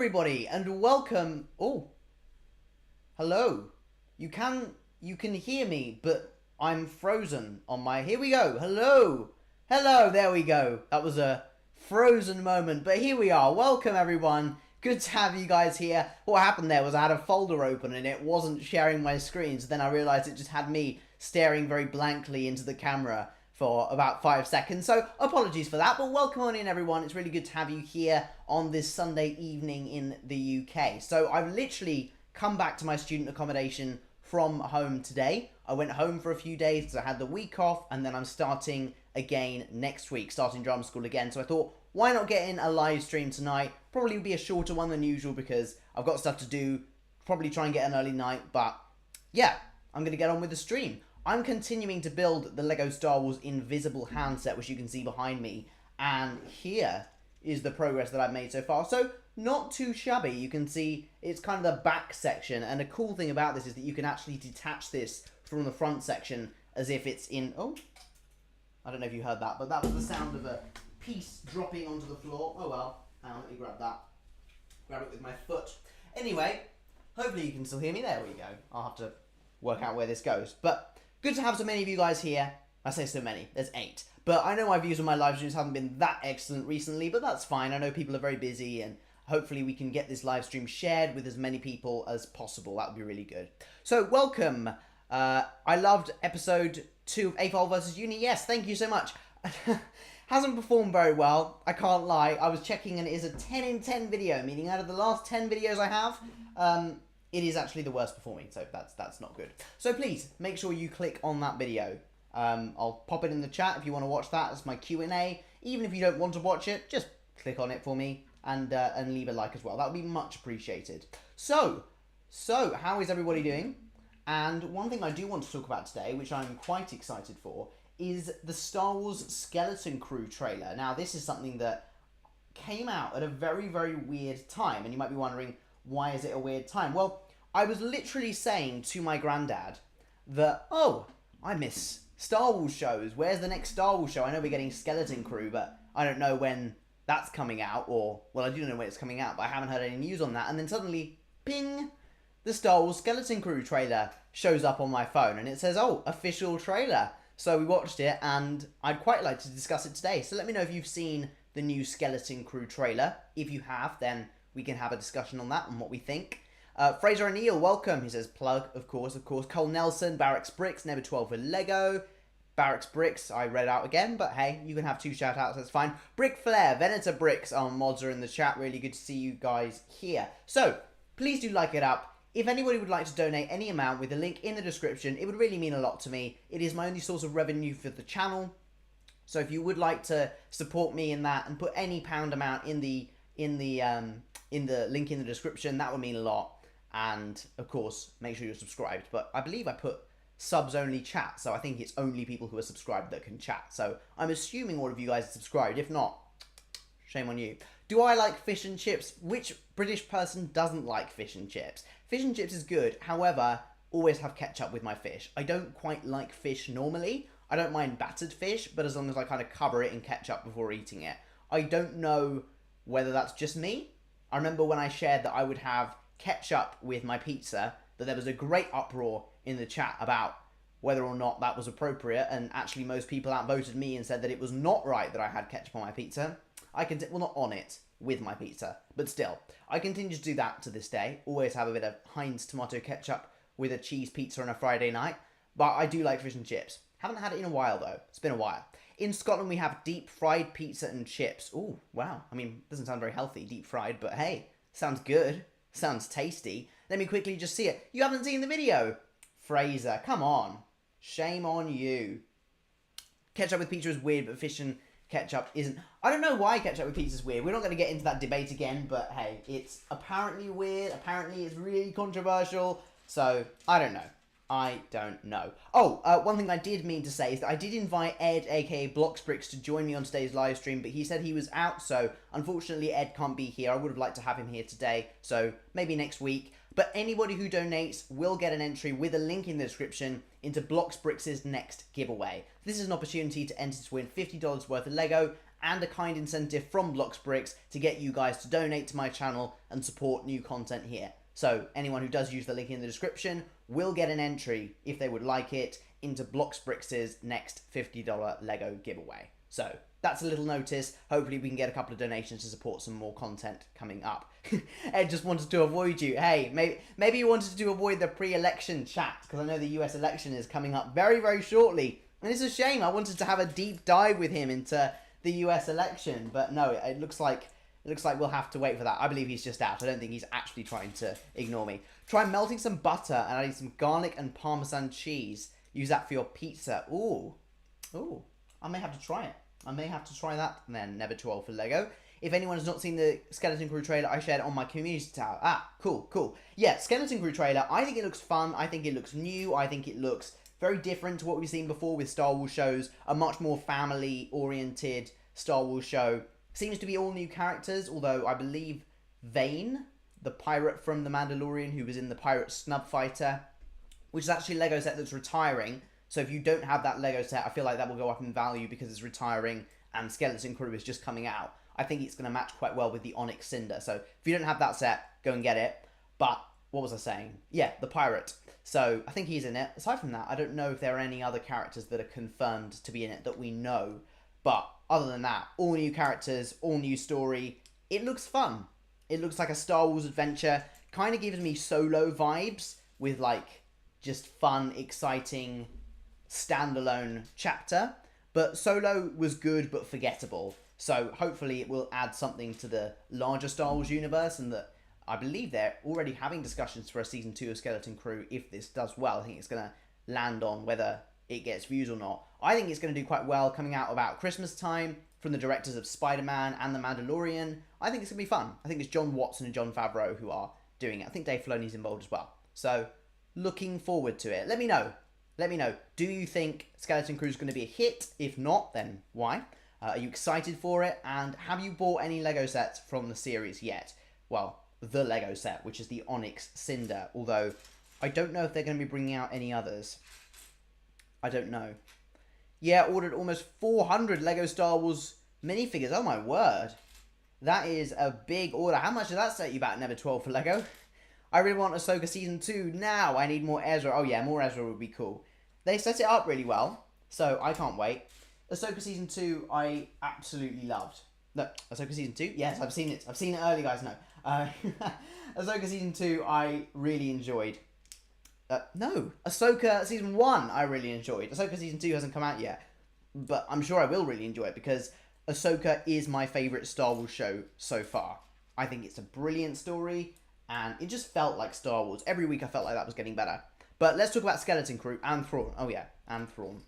everybody and welcome. Oh, hello. You can hear me, but I'm frozen on my. Here we go. Hello. Hello, there we go. That was a frozen moment, but here we are. Welcome everyone. Good to have you guys here. What happened there was I had a folder open and it wasn't sharing my screen, so then I realized it just had me staring very blankly into the camera for about 5 seconds. So apologies for that, but welcome on in everyone. It's really good to have you here on this Sunday evening in the UK. So I've literally come back to my student accommodation from home today. I went home for a few days because I had the week off, and then I'm starting again next week, starting drama school again. So I thought, why not get in a live stream tonight? Probably be a shorter one than usual because I've got stuff to do. Probably try and get an early night, but yeah, I'm going to get on with the stream. I'm continuing to build the LEGO Star Wars Invisible handset, which you can see behind me. And here is the progress that I've made so far. So, not too shabby. You can see it's kind of the back section. And the cool thing about this is that you can actually detach this from the front section as if it's in... Oh, I don't know if you heard that, but that was the sound of a piece dropping onto the floor. Oh well, let me grab that. Grab it with my foot. Anyway, hopefully you can still hear me. There we go. I'll have to work out where this goes. But good to have so many of you guys here. I say so many, there's 8. But I know my views on my live streams haven't been that excellent recently, but that's fine. I know people are very busy, and hopefully we can get this live stream shared with as many people as possible. That would be really good. So welcome. I loved episode 2 of AFOL versus Uni. Yes, thank you so much. Hasn't performed very well, I can't lie. I was checking and it is a 10 in 10 video, meaning out of the last 10 videos I have, it is actually the worst performing, so that's not good. So please, make sure you click on that video. I'll pop it in the chat if you want to watch that. It's my Q&A. Even if you don't want to watch it, just click on it for me and leave a like as well. That would be much appreciated. So how is everybody doing? And one thing I do want to talk about today, which I'm quite excited for, is the Star Wars Skeleton Crew trailer. Now, this is something that came out at a very, very weird time, and you might be wondering, why is it a weird time? Well, I was literally saying to my granddad that, oh, I miss Star Wars shows. Where's the next Star Wars show? I know we're getting Skeleton Crew, but I don't know when that's coming out, or, well, I do know when it's coming out, but I haven't heard any news on that. And then suddenly, ping, the Star Wars Skeleton Crew trailer shows up on my phone, and it says, oh, official trailer. So we watched it, and I'd quite like to discuss it today. So let me know if you've seen the new Skeleton Crew trailer. If you have, then we can have a discussion on that and what we think. Fraser O'Neill, welcome. He says, plug, of course. Cole Nelson, Barracks Bricks, Never 12 for Lego. Barracks Bricks, I read out again, but hey, you can have 2 shout-outs, that's fine. Brick Flair, Venator Bricks, our mods are in the chat. Really good to see you guys here. So, please do like it up. If anybody would like to donate any amount with the link in the description, it would really mean a lot to me. It is my only source of revenue for the channel. So if you would like to support me in that and put any pound amount in the link in the description, that would mean a lot. And of course, make sure you're subscribed. But I believe I put subs only chat, so I think it's only people who are subscribed that can chat. So I'm assuming all of you guys are subscribed. If not, shame on you. Do I like fish and chips? Which British person doesn't like fish and chips? Fish and chips is good, however, always have ketchup with my fish. I don't quite like fish normally. I don't mind battered fish, but as long as I kind of cover it in ketchup before eating it. I don't know whether that's just me. I remember when I shared that I would have ketchup with my pizza, that there was a great uproar in the chat about whether or not that was appropriate, and actually most people outvoted me and said that it was not right that I had ketchup on my pizza. Well, not on it, with my pizza, but still. I continue to do that to this day. Always have a bit of Heinz tomato ketchup with a cheese pizza on a Friday night. But I do like fish and chips. Haven't had it in a while, though. It's been a while. In Scotland, we have deep fried pizza and chips. Ooh, wow. I mean, doesn't sound very healthy, deep fried, but hey, sounds good. Sounds tasty. Let me quickly just see it. You haven't seen the video? Fraser, come on. Shame on you. Ketchup with pizza is weird, but fish and ketchup isn't. I don't know why ketchup with pizza is weird. We're not going to get into that debate again, but hey, it's apparently weird. Apparently it's really controversial. So, I don't know. Oh, one thing I did mean to say is that I did invite Ed, aka Bloxbricks, to join me on today's live stream, but he said he was out, so unfortunately Ed can't be here. I would have liked to have him here today, so maybe next week. But anybody who donates will get an entry with a link in the description into Bloxbricks' next giveaway. This is an opportunity to enter to win $50 worth of Lego and a kind incentive from Bloxbricks to get you guys to donate to my channel and support new content here. So anyone who does use the link in the description will get an entry, if they would like it, into Bloxbricks' next $50 Lego giveaway. So that's a little notice. Hopefully we can get a couple of donations to support some more content coming up. Ed just wanted to avoid you. Hey, maybe you wanted to avoid the pre-election chat, because I know the US election is coming up very, very shortly. And it's a shame. I wanted to have a deep dive with him into the US election, but no, it looks like we'll have to wait for that. I believe he's just out. I don't think he's actually trying to ignore me. Try melting some butter and adding some garlic and Parmesan cheese. Use that for your pizza. Ooh. I may have to try it. I may have to try that then. Never too old for Lego. If anyone has not seen the Skeleton Crew trailer, I shared it on my community tab. Cool. Yeah, Skeleton Crew trailer. I think it looks fun. I think it looks new. I think it looks very different to what we've seen before with Star Wars shows. A much more family-oriented Star Wars show. Seems to be all new characters, although I believe Vane, the pirate from The Mandalorian who was in the Pirate Snub Fighter, which is actually a Lego set that's retiring. So if you don't have that Lego set, I feel like that will go up in value because it's retiring and Skeleton Crew is just coming out. I think it's going to match quite well with the Onyx Cinder. So if you don't have that set, go and get it. But what was I saying? Yeah, the pirate. So I think he's in it. Aside from that, I don't know if there are any other characters that are confirmed to be in it that we know. But other than that, all new characters, all new story. It looks fun. It looks like a Star Wars adventure. Kind of gives me Solo vibes with like just fun, exciting, standalone chapter. But Solo was good but forgettable. So hopefully it will add something to the larger Star Wars universe, and that I believe they're already having discussions for a season 2 of Skeleton Crew if this does well. I think it's going to land on whether it gets views or not. I think it's going to do quite well, coming out about Christmas time from the directors of Spider-Man and The Mandalorian. I think it's going to be fun. I think it's John Watson and Jon Favreau who are doing it. I think Dave Filoni's involved as well. So looking forward to it. Let me know. Do you think Skeleton Crew is going to be a hit? If not, then why? Are you excited for it? And have you bought any Lego sets from the series yet? Well, the Lego set, which is the Onyx Cinder. Although, I don't know if they're going to be bringing out any others. I don't know. Yeah, ordered almost 400 Lego Star Wars minifigures. Oh my word. That is a big order. How much does that set you back, Never 12 for Lego? I really want Ahsoka Season 2 now. I need more Ezra. Oh yeah, more Ezra would be cool. They set it up really well, so I can't wait. Ahsoka Season 2, I absolutely loved. No, Ahsoka Season 2? Yes, I've seen it. I've seen it early, guys, no. Ahsoka Season 2, I really enjoyed. No, Ahsoka Season 1, I really enjoyed. Ahsoka Season 2 hasn't come out yet, but I'm sure I will really enjoy it because Ahsoka is my favourite Star Wars show so far. I think it's a brilliant story, and it just felt like Star Wars. Every week I felt like that was getting better. But let's talk about Skeleton Crew and Thrawn. Oh yeah, and Thrawn.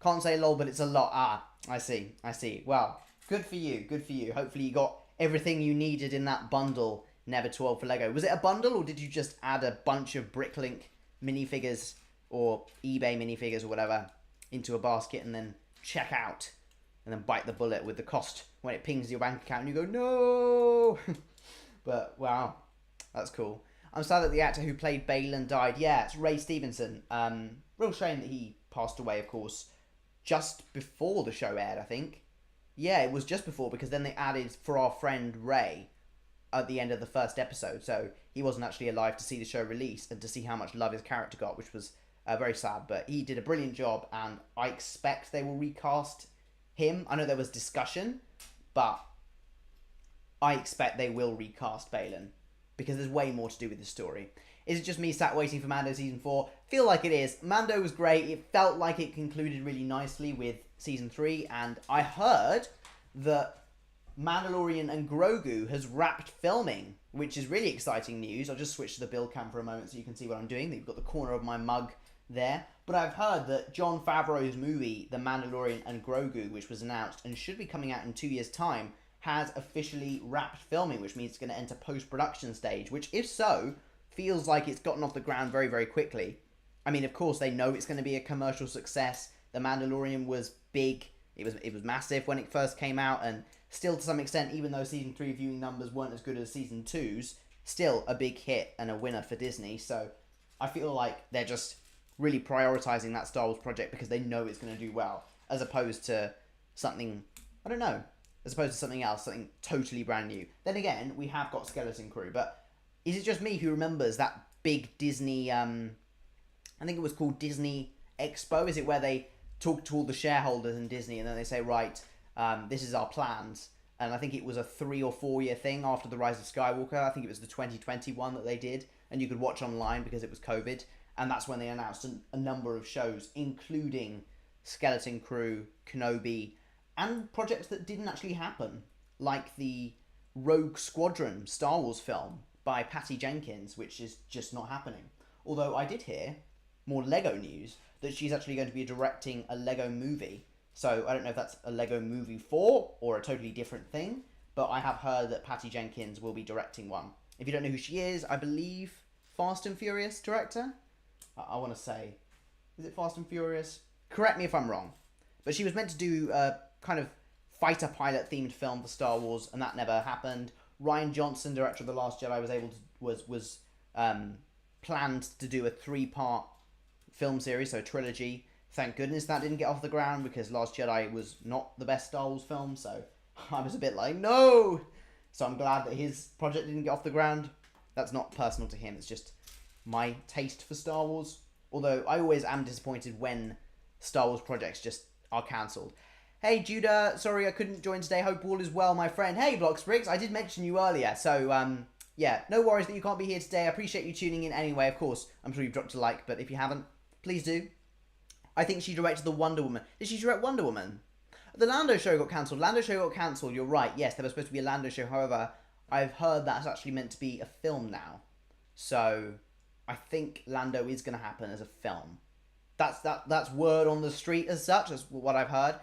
Can't say lol, but it's a lot. I see. Well, good for you. Hopefully you got everything you needed in that bundle, Never 12 for Lego. Was it a bundle, or did you just add a bunch of Bricklink minifigures or eBay minifigures or whatever into a basket and then check out and then bite the bullet with the cost when it pings your bank account and you go, no! But, wow, that's cool. I'm sad that the actor who played Balin died. Yeah, it's Ray Stevenson. Real shame that he passed away, of course, just before the show aired, I think. Yeah, it was just before, because then they added For Our Friend Ray at the end of the first episode, so he wasn't actually alive to see the show release and to see how much love his character got, which was very sad. But he did a brilliant job, and I expect they will recast him. I know there was discussion, but I expect they will recast Balin, because there's way more to do with the story. Is it just me sat waiting for Mando Season 4? Feel like it is. Mando was great. It felt like it concluded really nicely with Season 3, and I heard that Mandalorian and Grogu has wrapped filming, which is really exciting news. I'll just switch to the build cam for a moment so you can see what I'm doing. You've got the corner of my mug there. But I've heard that Jon Favreau's movie, The Mandalorian and Grogu, which was announced and should be coming out in 2 years' time, has officially wrapped filming, which means it's going to enter post-production stage, which, if so, feels like it's gotten off the ground very, very quickly. I mean, of course, they know it's going to be a commercial success. The Mandalorian was big. It was massive when it first came out, and still to some extent, even though Season 3 viewing numbers weren't as good as Season 2's, still a big hit and a winner for Disney. So I feel like they're just really prioritising that Star Wars project because they know it's going to do well, as opposed to something I don't know. As opposed to something else, something totally brand new. Then again, we have got Skeleton Crew, but is it just me who remembers that big Disney, I think it was called Disney Expo? Is it where they talk to all the shareholders in Disney and then they say, right, this is our plans? And I think it was a 3 or 4 year thing after The Rise of Skywalker. I think it was the 2021 that they did, and you could watch online because it was COVID. And that's when they announced a number of shows, including Skeleton Crew, Kenobi, and projects that didn't actually happen, like the Rogue Squadron Star Wars film by Patty Jenkins, which is just not happening. Although I did hear more Lego news that she's actually going to be directing a Lego movie. So I don't know if that's a Lego Movie 4 or a totally different thing, but I have heard that Patty Jenkins will be directing one. If you don't know who she is, I believe Fast and Furious director? I want to say, is it Fast and Furious? Correct me if I'm wrong. But she was meant to do a kind of fighter pilot themed film for Star Wars, and that never happened. Rian Johnson, director of The Last Jedi, was planned to do a 3-part film series, so a trilogy. Thank goodness that didn't get off the ground, because Last Jedi was not the best Star Wars film, so I was a bit like, no! So I'm glad that his project didn't get off the ground. That's not personal to him, it's just my taste for Star Wars. Although I always am disappointed when Star Wars projects just are cancelled. Hey Judah, sorry I couldn't join today, hope all is well, my friend. Hey Blocksbricks, I did mention you earlier, so yeah, no worries that you can't be here today. I appreciate you tuning in anyway, of course. I'm sure you've dropped a like, but if you haven't, please do. I think she directed the Wonder Woman. Did she direct Wonder Woman? The Lando show got cancelled. Lando show got cancelled, you're right. Yes, there was supposed to be a Lando show. However, I've heard that's actually meant to be a film now. So, I think Lando is going to happen as a film. That's word on the street as such. That's what I've heard.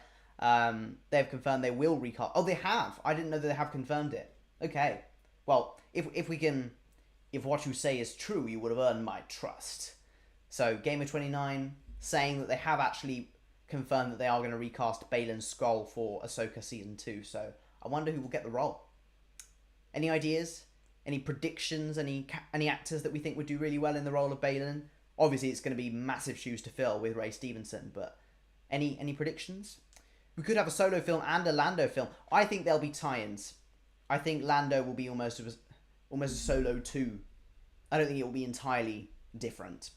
They've confirmed they will recast. Oh, they have. I didn't know that they have confirmed it. Okay. Well, if what you say is true, you would have earned my trust. So, Gamer29 saying that they have actually confirmed that they are going to recast Baylan Skoll for Ahsoka Season 2. So, I wonder who will get the role. Any ideas? Any predictions? Any actors that we think would do really well in the role of Baylan? Obviously, it's going to be massive shoes to fill with Ray Stevenson, but any predictions? We could have a solo film and a Lando film. I think there'll be tie-ins. I think Lando will be almost a solo too. I don't think it will be entirely different.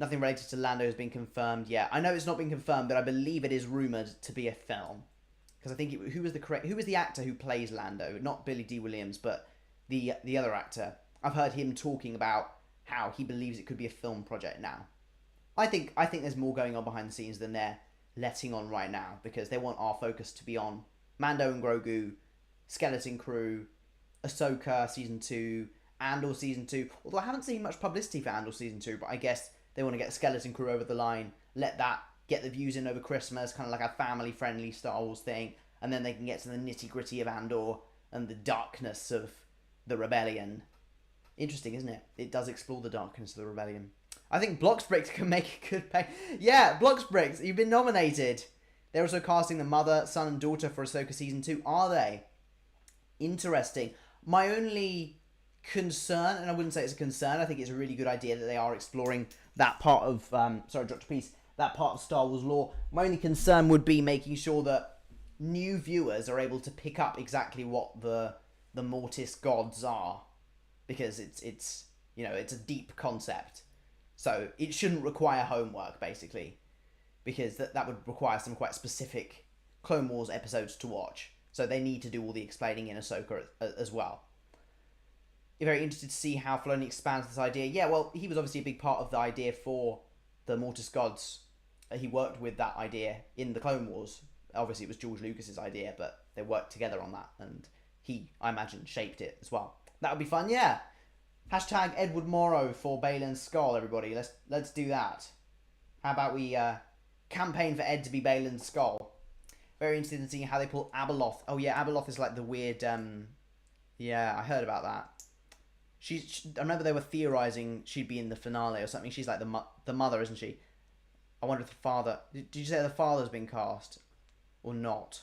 Nothing related to Lando has been confirmed yet. I know it's not been confirmed, but I believe it is rumoured to be a film. Because I think who was the actor who plays Lando? Not Billy D. Williams, but the other actor. I've heard him talking about how he believes it could be a film project now. I think there's more going on behind the scenes than they're letting on right now, because they want our focus to be on Mando and Grogu, Skeleton Crew, Ahsoka Season 2, Andor Season 2. Although I haven't seen much publicity for Andor Season 2, but I guess they want to get Skeleton Crew over the line, let that get the views in over Christmas, kind of like a family-friendly Star Wars thing, and then they can get to the nitty-gritty of Andor and the darkness of the rebellion. Interesting, isn't it? It does explore the darkness of the rebellion. I think Blocksbricks can make a good pay. Yeah, Blocksbricks, you've been nominated. They're also casting the mother, son, and daughter for Ahsoka Season 2, are they? Interesting. My only concern, and I wouldn't say it's a concern, I think it's a really good idea that they are exploring that part of, sorry, I dropped a piece, that part of Star Wars lore. My only concern would be making sure that new viewers are able to pick up exactly what the Mortis gods are, because it's you know, it's a deep concept. So it shouldn't require homework, basically, because that would require some quite specific Clone Wars episodes to watch. So they need to do all the explaining in Ahsoka as well. You're very interested to see how Filoni expands this idea. Yeah, well, he was obviously a big part of the idea for the Mortis Gods. He worked with that idea in the Clone Wars. Obviously, it was George Lucas's idea, but they worked together on that, and he, I imagine, shaped it as well. That would be fun, yeah. Hashtag Edward Morrow for Baylan Skoll, everybody. Let's do that. How about we campaign for Ed to be Baylan Skoll? Very interested in seeing how they pull Abeloth. Oh yeah, Abeloth is like the weird. Yeah, I heard about that. I remember they were theorizing she'd be in the finale or something. She's like the mother, isn't she? I wonder if the father. Did you say the father's been cast or not?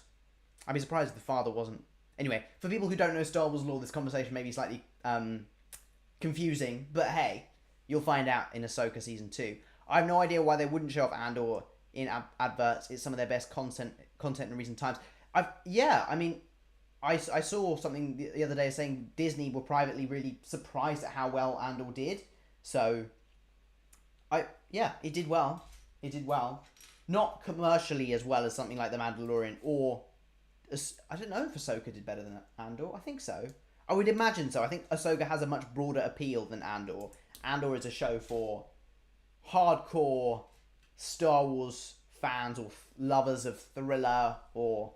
I'd be surprised if the father wasn't. Anyway, for people who don't know Star Wars lore, this conversation may be slightly confusing, but hey, you'll find out in Ahsoka Season 2. I have no idea why they wouldn't show off Andor in adverts. It's some of their best content in recent times. I mean, I saw something the other day saying Disney were privately really surprised at how well Andor did. So, yeah, it did well. It did well. Not commercially as well as something like The Mandalorian or I don't know if Ahsoka did better than Andor. I think so. I would imagine so. I think Ahsoka has a much broader appeal than Andor. Andor is a show for hardcore Star Wars fans or lovers of thriller, or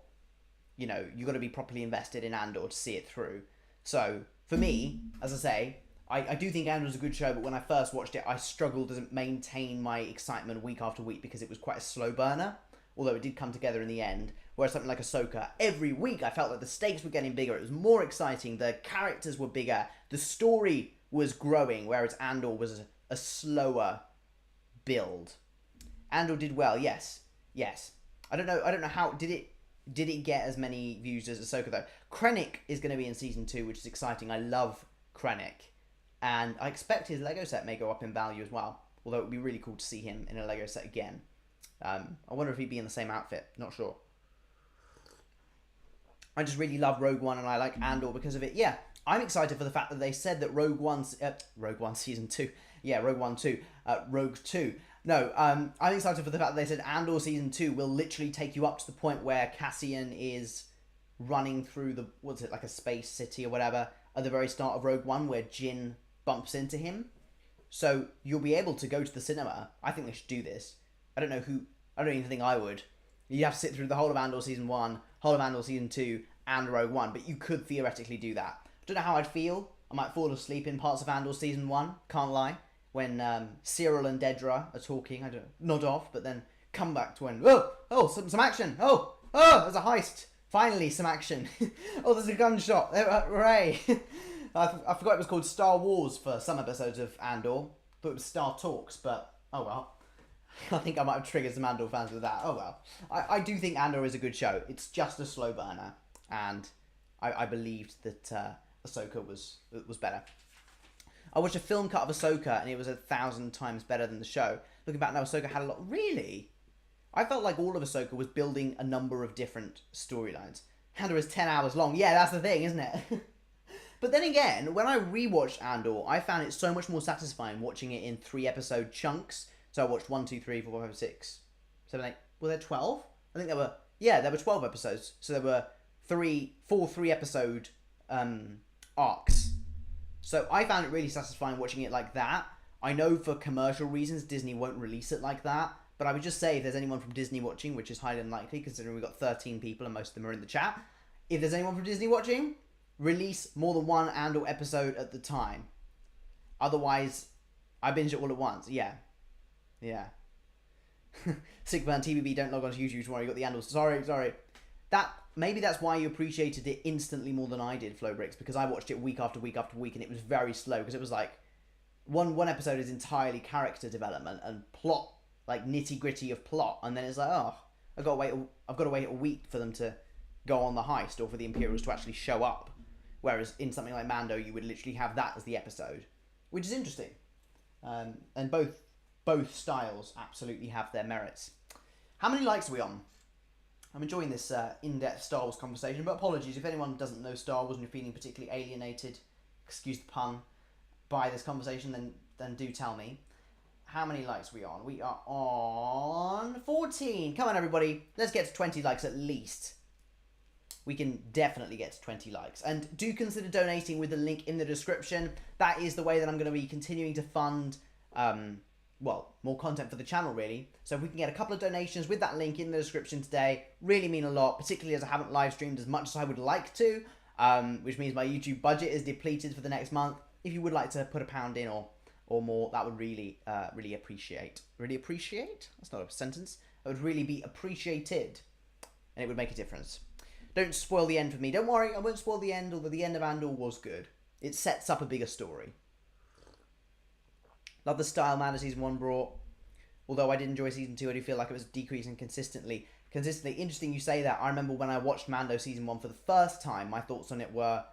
you know, you got to be properly invested in Andor to see it through. So for me, as I say, I do think Andor's a good show, but when I first watched it, I struggled to maintain my excitement week after week because it was quite a slow burner, although it did come together in the end. Whereas something like Ahsoka, every week I felt like the stakes were getting bigger, it was more exciting, the characters were bigger, the story was growing, whereas Andor was a slower build. Andor did well, yes. I don't know how, did it get as many views as Ahsoka though? Krennic is going to be in season 2, which is exciting. I love Krennic. And I expect his Lego set may go up in value as well. Although it would be really cool to see him in a Lego set again. I wonder if he'd be in the same outfit. Not sure. I just really love Rogue One and I like Andor because of it. Yeah, I'm excited for the fact that they said that Rogue One season 2. Yeah, Rogue One 2. Rogue 2. No, I'm excited for the fact that they said Andor season 2 will literally take you up to the point where Cassian is running through the, what's it, like a space city or whatever, at the very start of Rogue One where Jyn bumps into him. So you'll be able to go to the cinema. I think they should do this. I don't even think I would. You have to sit through the whole of Andor season 1, whole of Andor season 2, and Rogue One, but you could theoretically do that. I don't know how I'd feel. I might fall asleep in parts of Andor season 1, can't lie. When Cyril and Dedra are talking, I don't nod off, but then come back to when, some action. Oh, there's a heist. Finally, some action. Oh, there's a gunshot. Hooray. I forgot it was called Star Wars for some episodes of Andor. Thought it was Star Talks, but oh well. I think I might have triggered some Andor fans with that. Oh well. I do think Andor is a good show. It's just a slow burner, and I believed that Ahsoka was better. I watched a film cut of Ahsoka, and it was 1,000 times better than the show. Looking back now, Ahsoka had a lot. Really? I felt like all of Ahsoka was building a number of different storylines. Andor is 10 hours long. Yeah, that's the thing, isn't it? But then again, when I rewatched Andor, I found it so much more satisfying watching it in 3-episode chunks. So I watched 1, 2, 3, 4, 5, 6, 7, 8. Were there 12? I think there were. Yeah, there were 12 episodes. So there were 4 3-episode arcs. So I found it really satisfying watching it like that. I know for commercial reasons Disney won't release it like that, but I would just say if there's anyone from Disney watching, which is highly unlikely considering we've got 13 people and most of them are in the chat, if there's anyone from Disney watching, release more than one Andor episode at the time. Otherwise, I binge it all at once. Yeah. Sickburn TBB, don't log on to YouTube tomorrow, you got the Andor. Sorry. Maybe that's why you appreciated it instantly more than I did, Flowbricks, because I watched it week after week after week, and it was very slow, because it was like, one episode is entirely character development and plot, like nitty-gritty of plot, and then it's like, oh, I've got to wait a week for them to go on the heist, or for the Imperials to actually show up, whereas in something like Mando, you would literally have that as the episode, which is interesting, and both styles absolutely have their merits. How many likes are we on? I'm enjoying this in-depth Star Wars conversation, but apologies if anyone doesn't know Star Wars and you're feeling particularly alienated, excuse the pun, by this conversation, then do tell me. How many likes are we on? We are on 14. Come on, everybody. Let's get to 20 likes at least. We can definitely get to 20 likes. And do consider donating with the link in the description. That is the way that I'm going to be continuing to fund more content for the channel, really. So if we can get a couple of donations with that link in the description today, really mean a lot, particularly as I haven't live streamed as much as I would like to, which means my YouTube budget is depleted for the next month. If you would like to put £1 in or more, that would really appreciate. Really appreciate? That's not a sentence. It would really be appreciated, and it would make a difference. Don't spoil the end for me. Don't worry, I won't spoil the end, although the end of Andor was good. It sets up a bigger story. Love the style Mando season 1 brought. Although I did enjoy season 2, I do feel like it was decreasing consistently. Interesting you say that. I remember when I watched Mando season 1 for the first time, my thoughts on it were...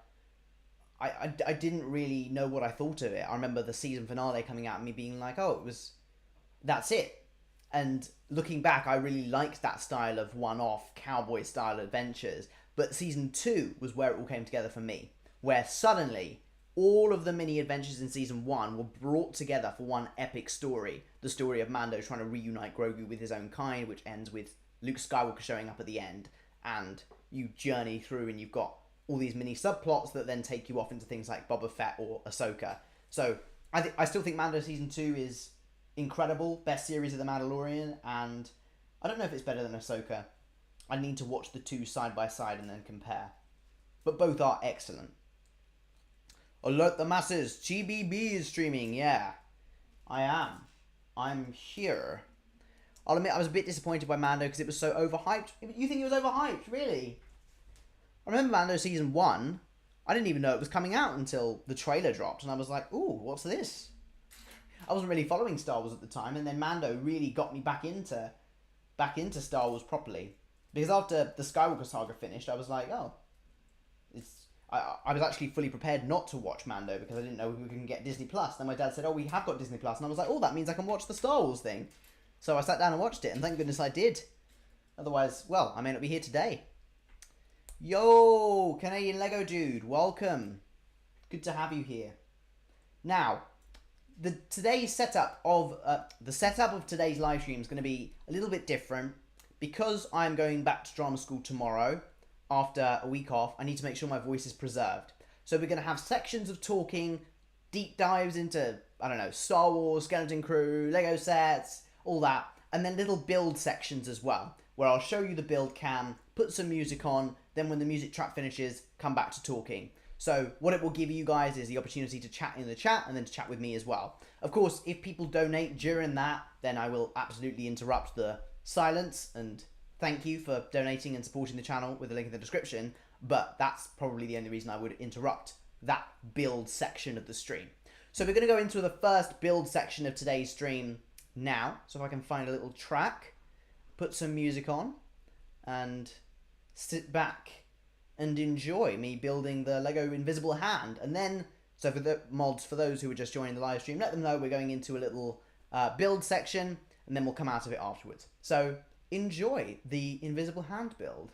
I didn't really know what I thought of it. I remember the season finale coming out and me being like, oh, that's it. And looking back, I really liked that style of one-off cowboy-style adventures. But season 2 was where it all came together for me, where suddenly all of the mini adventures in season 1 were brought together for one epic story. The story of Mando trying to reunite Grogu with his own kind, which ends with Luke Skywalker showing up at the end. And you journey through and you've got all these mini subplots that then take you off into things like Boba Fett or Ahsoka. So I still think Mando season 2 is incredible, best series of The Mandalorian, and I don't know if it's better than Ahsoka. I need to watch the two side by side and then compare. But both are excellent. Alert the masses, GBB is streaming, yeah. I am. I'm here. I'll admit I was a bit disappointed by Mando because it was so overhyped. You think it was overhyped? Really? I remember Mando season 1. I didn't even know it was coming out until the trailer dropped, and I was like, ooh, what's this? I wasn't really following Star Wars at the time, and then Mando really got me back into Star Wars properly. Because after the Skywalker saga finished, I was like, oh, I was actually fully prepared not to watch Mando because I didn't know we can get Disney Plus. Then my dad said, oh, we have got Disney Plus, and I was like, oh, that means I can watch the Star Wars thing. So I sat down and watched it, and thank goodness I did. Otherwise, well, I may not be here today. Yo, Canadian Lego dude, welcome. Good to have you here. Now, today's setup of today's live stream is going to be a little bit different because I'm going back to drama school tomorrow after a week off. I need to make sure my voice is preserved. So we're going to have sections of talking, deep dives into, I don't know, Star Wars, Skeleton Crew, Lego sets, all that, and then little build sections as well, where I'll show you the build cam, put some music on, then when the music track finishes, come back to talking. So what it will give you guys is the opportunity to chat in the chat and then to chat with me as well. Of course, if people donate during that, then I will absolutely interrupt the silence and thank you for donating and supporting the channel with the link in the description, but that's probably the only reason I would interrupt that build section of the stream. So we're going to go into the first build section of today's stream now. So if I can find a little track, put some music on, and sit back and enjoy me building the Lego Invisible Hand. And then, so for the mods, for those who are just joining the live stream, let them know we're going into a little build section, and then we'll come out of it afterwards. So enjoy the Invisible Hand build.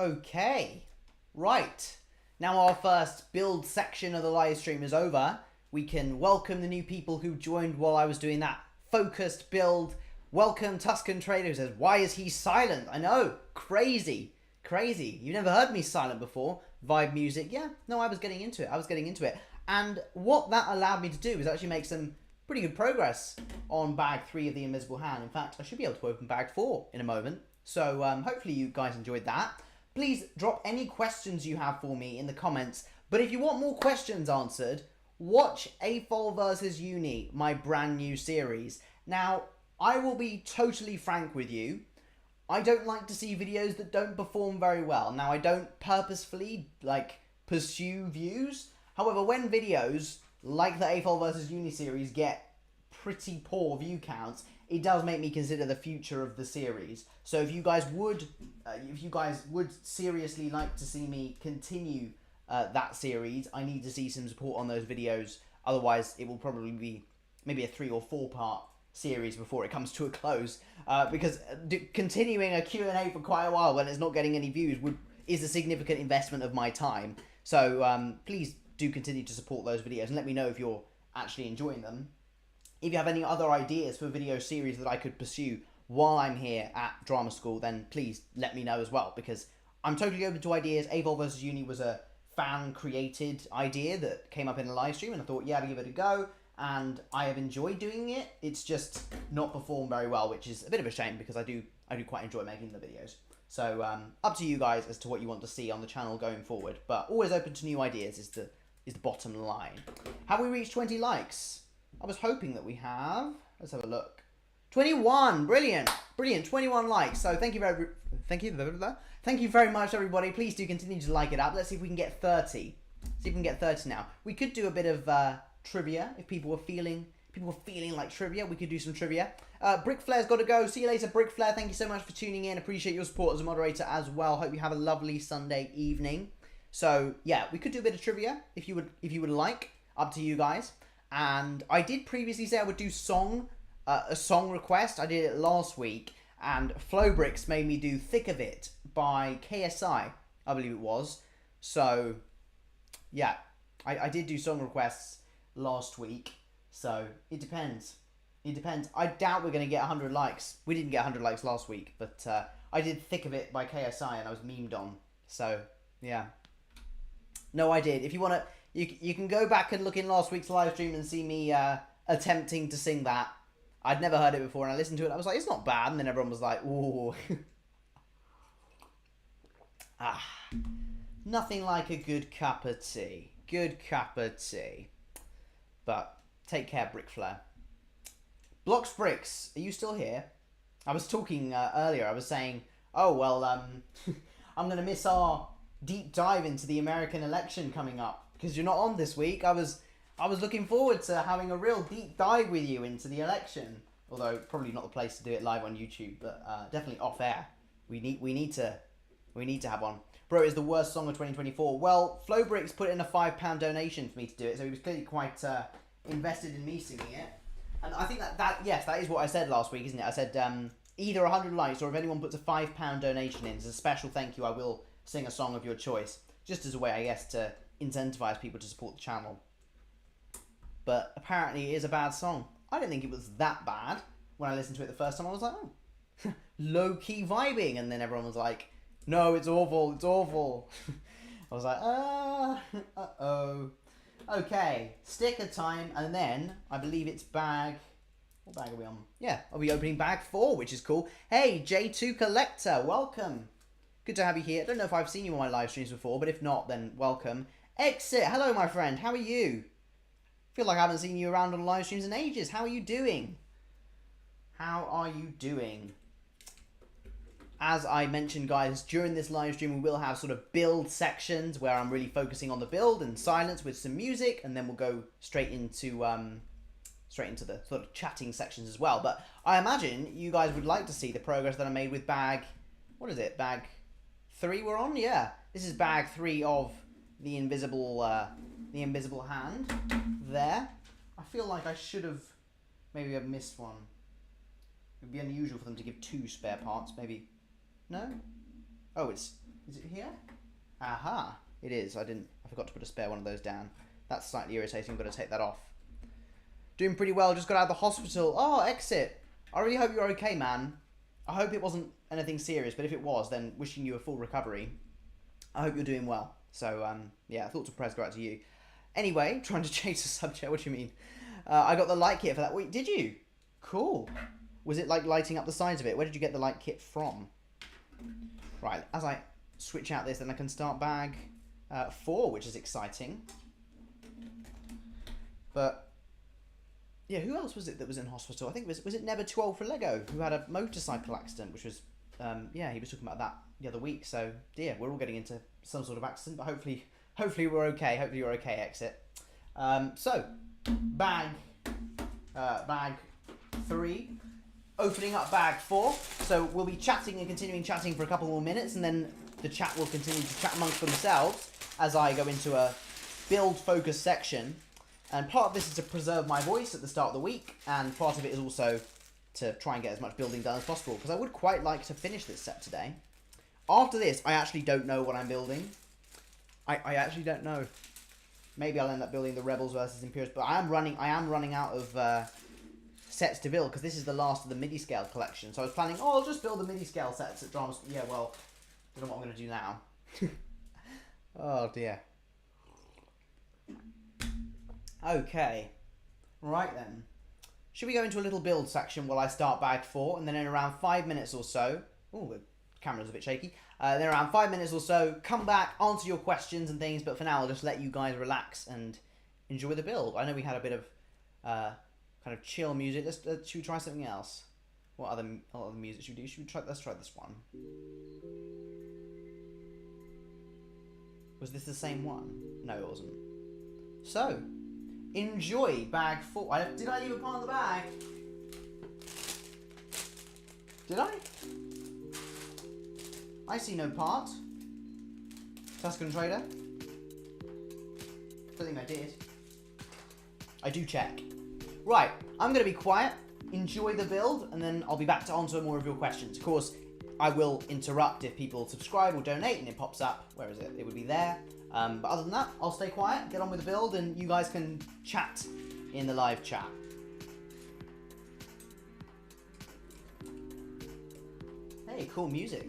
Okay, right. Now our first build section of the live stream is over. We can welcome the new people who joined while I was doing that focused build. Welcome Tuscan Trader, who says, why is he silent? I know, crazy, crazy. You've never heard me silent before. Vibe music, yeah, no, I was getting into it. And what that allowed me to do was actually make some pretty good progress on bag 3 of the Invisible Hand. In fact, I should be able to open bag 4 in a moment. So hopefully you guys enjoyed that. Please drop any questions you have for me in the comments. But if you want more questions answered, watch AFOL vs Uni, my brand new series. Now, I will be totally frank with you. I don't like to see videos that don't perform very well. Now, I don't purposefully, pursue views. However, when videos like the AFOL vs Uni series get pretty poor view counts, it does make me consider the future of the series. So if you guys would seriously like to see me continue that series, I need to see some support on those videos. Otherwise, it will probably be maybe a 3 or 4 part series before it comes to a close. Because continuing a Q&A for quite a while when it's not getting any views is a significant investment of my time. So please do continue to support those videos and let me know if you're actually enjoying them. If you have any other ideas for video series that I could pursue while I'm here at Drama School, then please let me know as well, because I'm totally open to ideas. AFOL vs Uni was a fan-created idea that came up in a live stream, and I thought, yeah, I'd give it a go, and I have enjoyed doing it. It's just not performed very well, which is a bit of a shame, because I do quite enjoy making the videos. So up to you guys as to what you want to see on the channel going forward, but always open to new ideas is the bottom line. Have we reached 20 likes? I was hoping that we have. Let's have a look. 21, brilliant, 21 likes. So thank you very much, everybody. Please do continue to like it up. Let's see if we can get 30. See if we can get 30 now. We could do a bit of trivia if people were feeling like trivia. We could do some trivia. Brick Flair's got to go. See you later, Brick Flair. Thank you so much for tuning in. Appreciate your support as a moderator as well. Hope you have a lovely Sunday evening. So yeah, we could do a bit of trivia if you would like. Up to you guys. And I did previously say I would do a song request. I did it last week, and Flowbricks made me do Thick of It by KSI, I believe it was. So yeah, I did do song requests last week, so it depends. I doubt we're going to get 100 likes. We didn't get 100 likes last week, but I did Thick of It by KSI, and I was memed on. So yeah, no, I did. If you want to, you can go back and look in last week's live stream and see me attempting to sing that. I'd never heard it before, and I listened to it. I was like, it's not bad. And then everyone was like, ooh. Nothing like a good cup of tea. But take care, Brick Flair. Blocks Bricks, are you still here? I was talking earlier. I was saying, oh, well, I'm going to miss our deep dive into the American election coming up, because you're not on this week. I was looking forward to having a real deep dive with you into the election. Although probably not the place to do it live on YouTube, but definitely off air. We need to have one. Bro, is the worst song of 2024. Well, Flowbricks put in a £5 donation for me to do it, so he was clearly quite invested in me singing it. And I think yes, that is what I said last week, isn't it? I said either 100 likes, or if anyone puts a £5 donation in as a special thank you, I will sing a song of your choice, just as a way, I guess, to incentivize people to support the channel. But apparently it is a bad song. I didn't think it was that bad. When I listened to it the first time, I was like, oh, low-key vibing. And then everyone was like, no, it's awful. I was like, uh-oh. Okay, sticker time. And then I believe it's bag... What bag are we on? Yeah, I'll be opening bag 4, which is cool. Hey, J2 Collector, welcome. Good to have you here. I don't know if I've seen you on my live streams before, but if not, then welcome. Exit, hello, my friend. How are you? Feel like I haven't seen you around on live streams in ages. How are you doing? As I mentioned, guys, during this live stream, we will have sort of build sections where I'm really focusing on the build and silence with some music, and then we'll go straight into the sort of chatting sections as well. But I imagine you guys would like to see the progress that I made with bag... What is it? Bag 3 we're on? Yeah. This is bag 3 of the invisible hand there. I feel like I should have... Maybe I've missed one. It would be unusual for them to give 2 spare parts, maybe. No? Oh, it's Is it here? Aha, it is. I forgot to put a spare one of those down. That's slightly irritating. I'm going to take that off. Doing pretty well. Just got out of the hospital. Oh, exit. I really hope you're okay, man. I hope it wasn't anything serious, but if it was, then wishing you a full recovery. I hope you're doing well. So, yeah, thoughts and prayers go out to you. Anyway, trying to change the subject. What do you mean? I got the light kit for that week. Did you? Cool. Was it like lighting up the sides of it? Where did you get the light kit from? Right, as I switch out this, then I can start bag 4, which is exciting. But yeah, who else was it that was in hospital? I think was it Never 12 for Lego, who had a motorcycle accident, which was yeah, he was talking about that the other week. So dear, we're all getting into some sort of accident, but hopefully we're okay. Hopefully you're okay, Exit. So bag 3, opening up bag 4. So we'll be chatting and continuing chatting for a couple more minutes, and then the chat will continue to chat amongst themselves as I go into a build focus section. And part of this is to preserve my voice at the start of the week, and part of it is also to try and get as much building done as possible, because I would quite like to finish this set today. After this, I actually don't know what I'm building. I actually don't know. Maybe I'll end up building the Rebels versus Imperials, but I am running out of sets to build, because this is the last of the midi scale collection. So I was planning, I'll just build the midi scale sets at Drama. Yeah, well, I don't know what I'm going to do now. Oh dear. Okay, right then. Should we go into a little build section while I start bag 4, and then in around 5 minutes or so... Oh, the camera's a bit shaky. Then around 5 minutes or so, come back, answer your questions and things, but for now I'll just let you guys relax and enjoy the build. I know we had a bit of kind of chill music. Should we try something else? What other music should we do? Let's try this one. Was this the same one? No, it wasn't. So... enjoy bag 4. Did I leave a part in the bag? Did I? I see no part. Tuscan Trader. Don't think I did. I do check. Right, I'm going to be quiet, enjoy the build, and then I'll be back to answer more of your questions. Of course, I will interrupt if people subscribe or donate and it pops up. Where is it? It would be there. But other than that, I'll stay quiet, get on with the build, and you guys can chat in the live chat. Hey, cool music.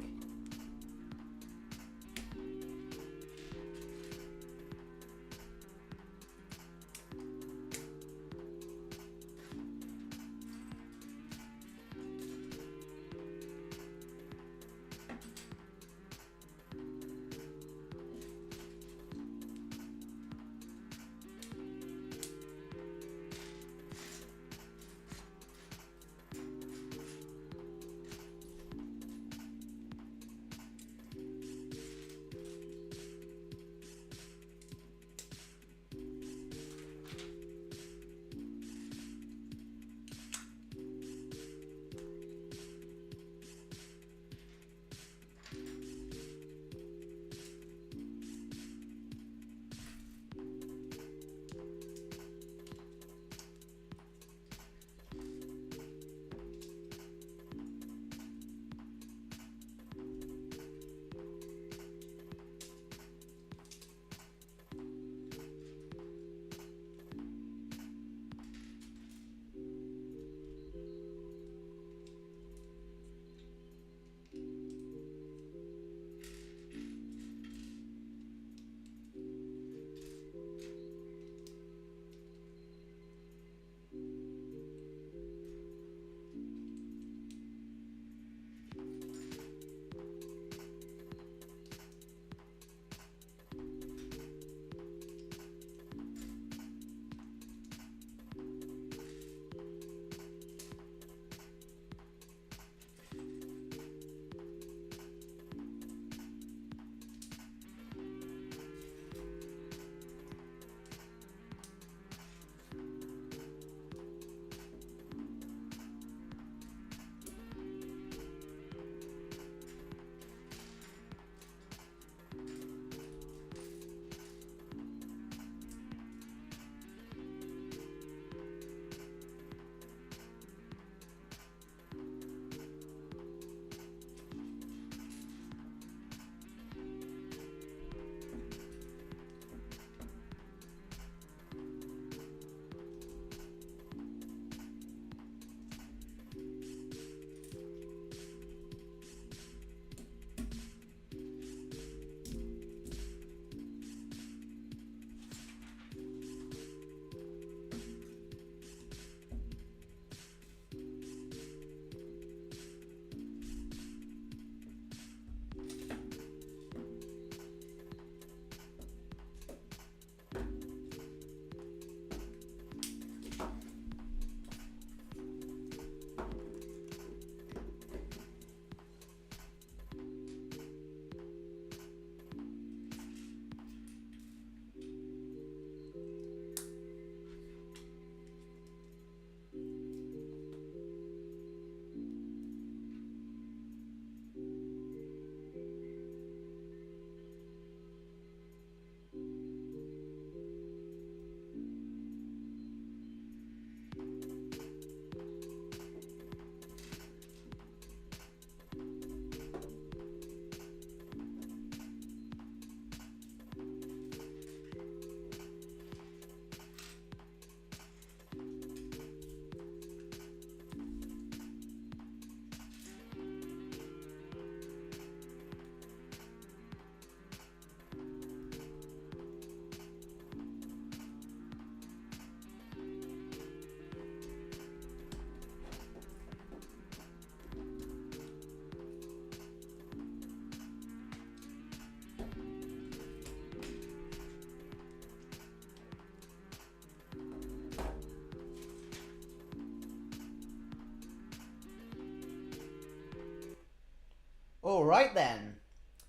Alright then.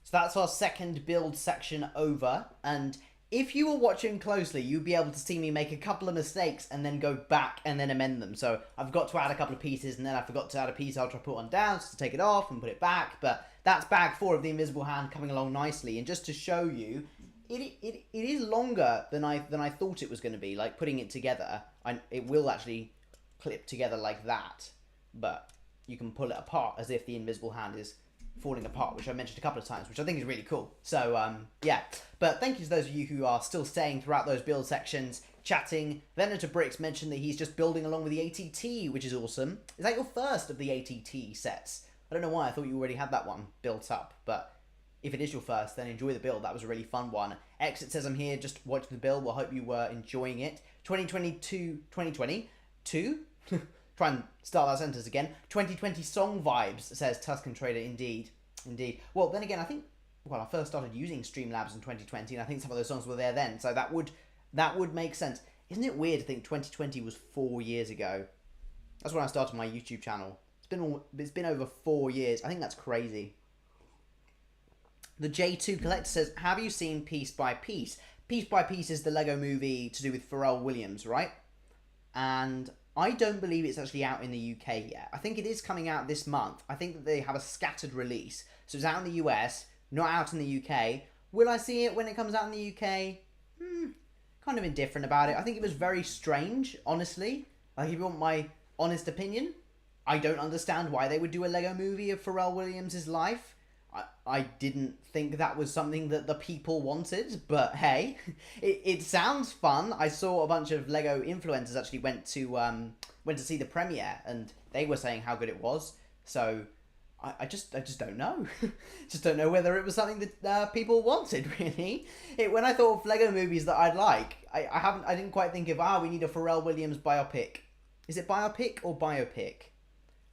So that's our second build section over, and if you were watching closely, you'd be able to see me make a couple of mistakes and then go back and then amend them. So I've got to add a couple of pieces, and then I forgot to add a piece after I put one down, just to take it off and put it back. But that's bag 4 of the Invisible Hand coming along nicely. And just to show you, it is longer than I thought it was going to be. Like, putting it together, it will actually clip together like that. But you can pull it apart as if the Invisible Hand is falling apart, which I mentioned a couple of times, which I think is really cool. So yeah, but thank you to those of you who are still staying throughout those build sections, chatting. Venator Bricks mentioned that he's just building along with the ATT, which is awesome. Is that your first of the ATT sets? I don't know why, I thought you already had that one built up, but if it is your first, then enjoy the build. That was a really fun one. Exit says, I'm here just watching the build. Well, I hope you were enjoying it. 2022 try and start that sentence again. 2020 song vibes, says Tuscan Trader. Indeed. Well, then again, I think, I first started using Streamlabs in 2020, and I think some of those songs were there then, so that would make sense. Isn't it weird to think 2020 was 4 years ago? That's when I started my YouTube channel. It's been over 4 years. I think that's crazy. The J2 Collector says, have you seen Piece by Piece? Piece by Piece is the Lego movie to do with Pharrell Williams, right? And I don't believe it's actually out in the UK yet. I think it is coming out this month. I think that they have a scattered release. So it's out in the US, not out in the UK. Will I see it when it comes out in the UK? Kind of indifferent about it. I think it was very strange, honestly. Like, if you want my honest opinion, I don't understand why they would do a Lego movie of Pharrell Williams' life. I didn't think that was something that the people wanted, but hey, it sounds fun. I saw a bunch of Lego influencers actually went to see the premiere, and they were saying how good it was. So I just don't know. Just don't know whether it was something that people wanted, really. When I thought of Lego movies that I'd like, I didn't quite think of, we need a Pharrell Williams biopic. Is it biopic or biopic?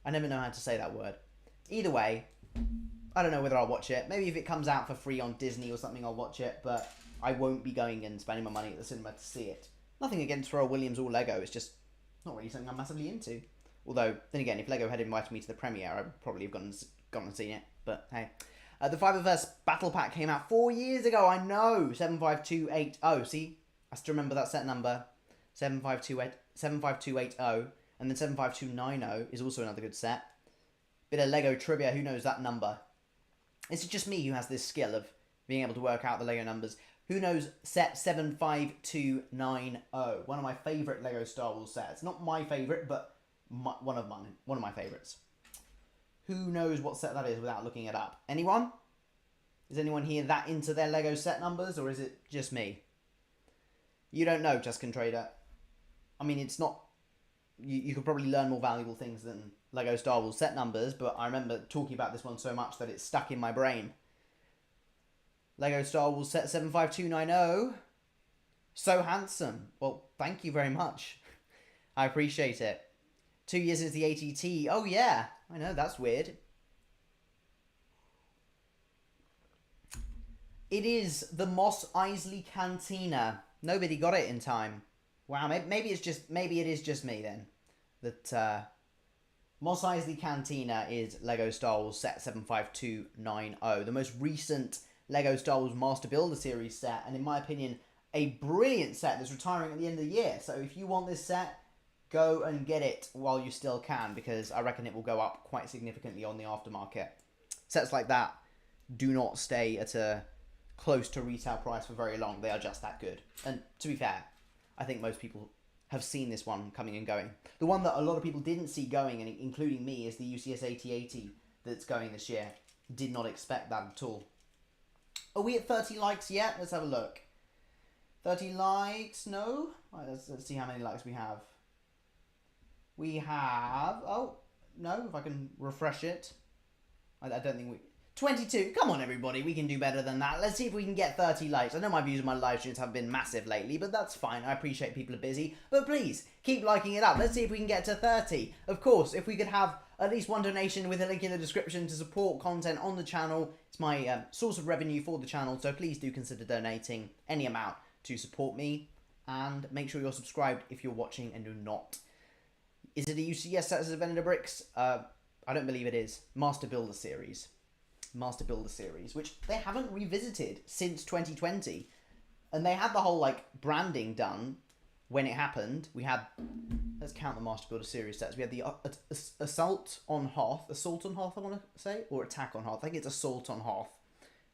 I never know how to say that word. Either way, I don't know whether I'll watch it. Maybe if it comes out for free on Disney or something, I'll watch it, but I won't be going and spending my money at the cinema to see it. Nothing against Pharrell Williams or Lego, it's just not really something I'm massively into. Although, then again, if Lego had invited me to the premiere, I would probably have gone and seen it, but hey. The Fiververse Battle Pack came out 4 years ago, I know! 75280, see? I still remember that set number. 75280, and then 75290 is also another good set. Bit of Lego trivia, who knows that number? Is it just me who has this skill of being able to work out the Lego numbers? Who knows set 75290? One of my favourite Lego Star Wars sets. Not my favourite, but one of my favourites. Who knows what set that is without looking it up? Anyone? Is anyone here that into their Lego set numbers, or is it just me? You don't know, Tuscan Trader. I mean, it's not... You could probably learn more valuable things than Lego Star Wars set numbers, but I remember talking about this one so much that it's stuck in my brain. Lego Star Wars set 75290. So handsome. Well, thank you very much. I appreciate it. 2 years since the ATT. Oh yeah, I know, that's weird. It is the Mos Eisley Cantina. Nobody got it in time. Wow, maybe it is just me then. That Mos Eisley Cantina is Lego Star Wars set 75290, the most recent Lego Star Wars Master Builder Series set, and in my opinion, a brilliant set that's retiring at the end of the year. So if you want this set, go and get it while you still can, because I reckon it will go up quite significantly on the aftermarket. Sets like that do not stay at a close to retail price for very long. They are just that good. And to be fair, I think most people have seen this one coming and going. The one that a lot of people didn't see going, and including me, is the UCS 8080 that's going this year. Did not expect that at all. Are we at 30 likes yet? Let's have a look. 30 likes? No? Right, let's see how many likes we have. We have... Oh, no, if I can refresh it. I don't think we... 22. Come on, everybody. We can do better than that. Let's see if we can get 30 likes. I know my views on my live streams have been massive lately, but that's fine. I appreciate people are busy. But please, keep liking it up. Let's see if we can get to 30. Of course, if we could have at least one donation with a link in the description to support content on the channel. It's my source of revenue for the channel, so please do consider donating any amount to support me. And make sure you're subscribed if you're watching and you're not. Is it a UCS set as a Venator Bricks? I don't believe it is. Master Builder Series. Master Builder series, which they haven't revisited since 2020. And they had the whole, like, branding done when it happened. We had, let's count the Master Builder series sets. We had the Assault on Hoth, I want to say, or Attack on Hoth. I think it's Assault on Hoth,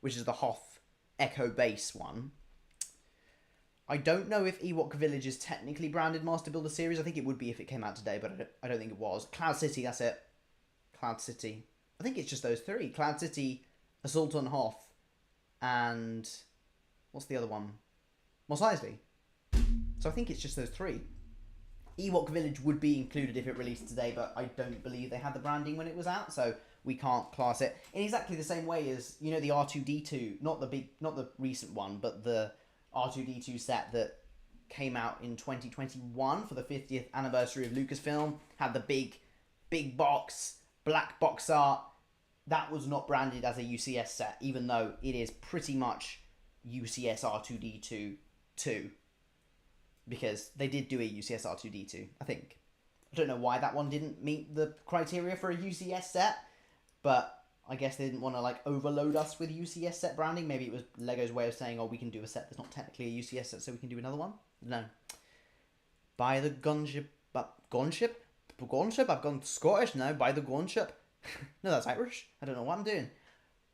which is the Hoth Echo base one. I don't know if Ewok Village is technically branded Master Builder series. I think it would be if it came out today, but I don't think it was. Cloud City, that's it. Cloud City. I think it's just those three. Cloud City, Assault on Hoth, and what's the other one? Mos Eisley. So I think it's just those three. Ewok Village would be included if it released today, but I don't believe they had the branding when it was out, so we can't class it in exactly the same way as, you know, the R2-D2, not the recent one, but the R2-D2 set that came out in 2021 for the 50th anniversary of Lucasfilm, had the big box, black box art. That was not branded as a UCS set, even though it is pretty much UCS R2-D2 2. Because they did do a UCS R2-D2, I think. I don't know why that one didn't meet the criteria for a UCS set, but I guess they didn't want to, like, overload us with UCS set branding. Maybe it was Lego's way of saying, oh, we can do a set that's not technically a UCS set, so we can do another one. No. Buy the gunship. Gunship? I've gone Scottish now. Buy the gunship. No, that's Irish. I don't know what I'm doing.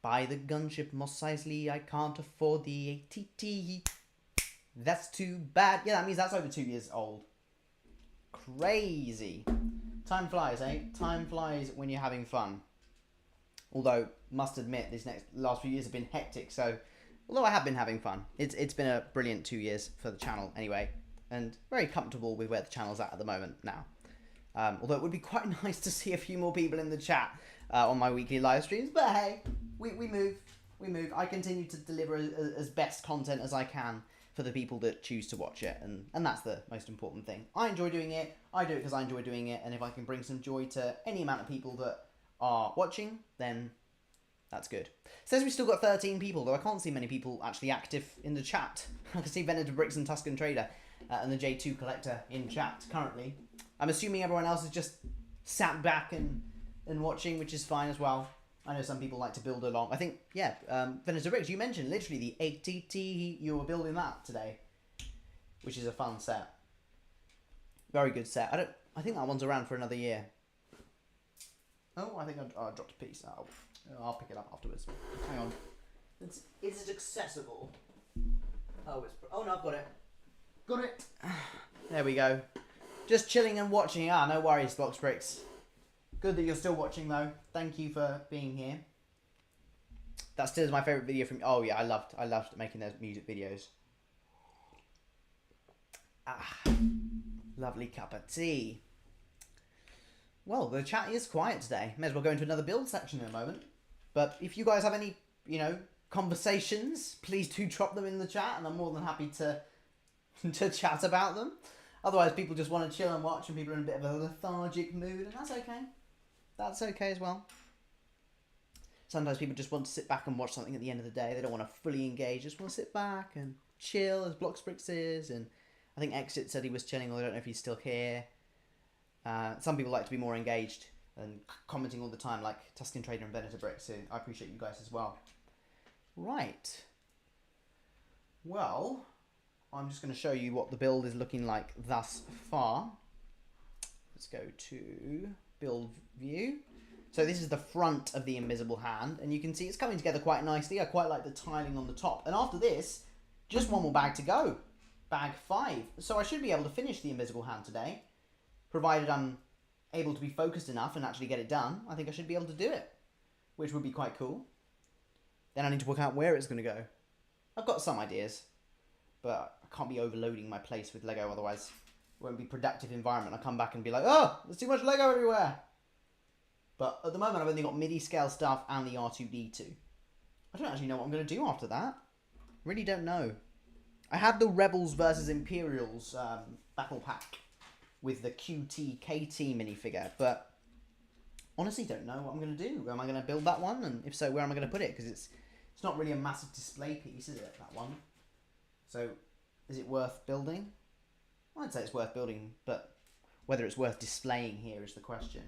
Buy the gunship, Mos Eisley. I can't afford the ATT. That's too bad. Yeah, that means that's over 2 years old. Crazy. Time flies, eh? Time flies when you're having fun. Although, must admit, last few years have been hectic, so although I have been having fun, it's been a brilliant 2 years for the channel anyway, and very comfortable with where the channel's at the moment now. Although it would be quite nice to see a few more people in the chat on my weekly live streams, but hey, we move. I continue to deliver as best content as I can for the people that choose to watch it, and that's the most important thing. I enjoy doing it, I do it because I enjoy doing it, and if I can bring some joy to any amount of people that are watching, then that's good. It says we've still got 13 people, though I can't see many people actually active in the chat. I can see Venator Bricks and Tuscan Trader and the J2 Collector in chat currently. I'm assuming everyone else is just sat back and watching, which is fine as well. I know some people like to build along. I think, yeah, Venator Bricks, you mentioned literally the ATT, you were building that today, which is a fun set. Very good set. I think that one's around for another year. Oh, I think I dropped a piece. Oh, I'll pick it up afterwards. Hang on. Is it accessible? Oh, no, I've got it. Got it. There we go. Just chilling and watching. No worries, Blocks Bricks. Good that you're still watching, though. Thank you for being here. That still is my favourite video from... Oh, yeah, I loved making those music videos. Lovely cup of tea. Well, the chat is quiet today. May as well go into another build section in a moment. But if you guys have any, conversations, please do drop them in the chat, and I'm more than happy to chat about them. Otherwise, people just want to chill and watch, and people are in a bit of a lethargic mood, and that's okay. That's okay as well. Sometimes people just want to sit back and watch something at the end of the day. They don't want to fully engage, just want to sit back and chill, as Blocksbricks is, and I think Exit said he was chilling, although I don't know if he's still here. Some people like to be more engaged and commenting all the time, like Tuscan Trader and Venator Bricks, so I appreciate you guys as well. Right. Well, I'm just going to show you what the build is looking like thus far. Let's go to build view. So this is the front of the invisible hand, and you can see it's coming together quite nicely. I quite like the tiling on the top. And after this, just one more bag to go. Bag 5. So I should be able to finish the invisible hand today, provided I'm able to be focused enough and actually get it done. I think I should be able to do it, which would be quite cool. Then I need to work out where it's going to go. I've got some ideas, but I can't be overloading my place with Lego, otherwise it won't be a productive environment. I'll come back and be like, oh, there's too much Lego everywhere. But at the moment, I've only got MIDI scale stuff and the R2-D2. I don't actually know what I'm going to do after that. Really don't know. I had the Rebels versus Imperials battle pack with the QT-KT minifigure, but honestly don't know what I'm going to do. Am I going to build that one? And if so, where am I going to put it? Because it's not really a massive display piece, is it, that one? So, is it worth building? I'd say it's worth building, but whether it's worth displaying here is the question.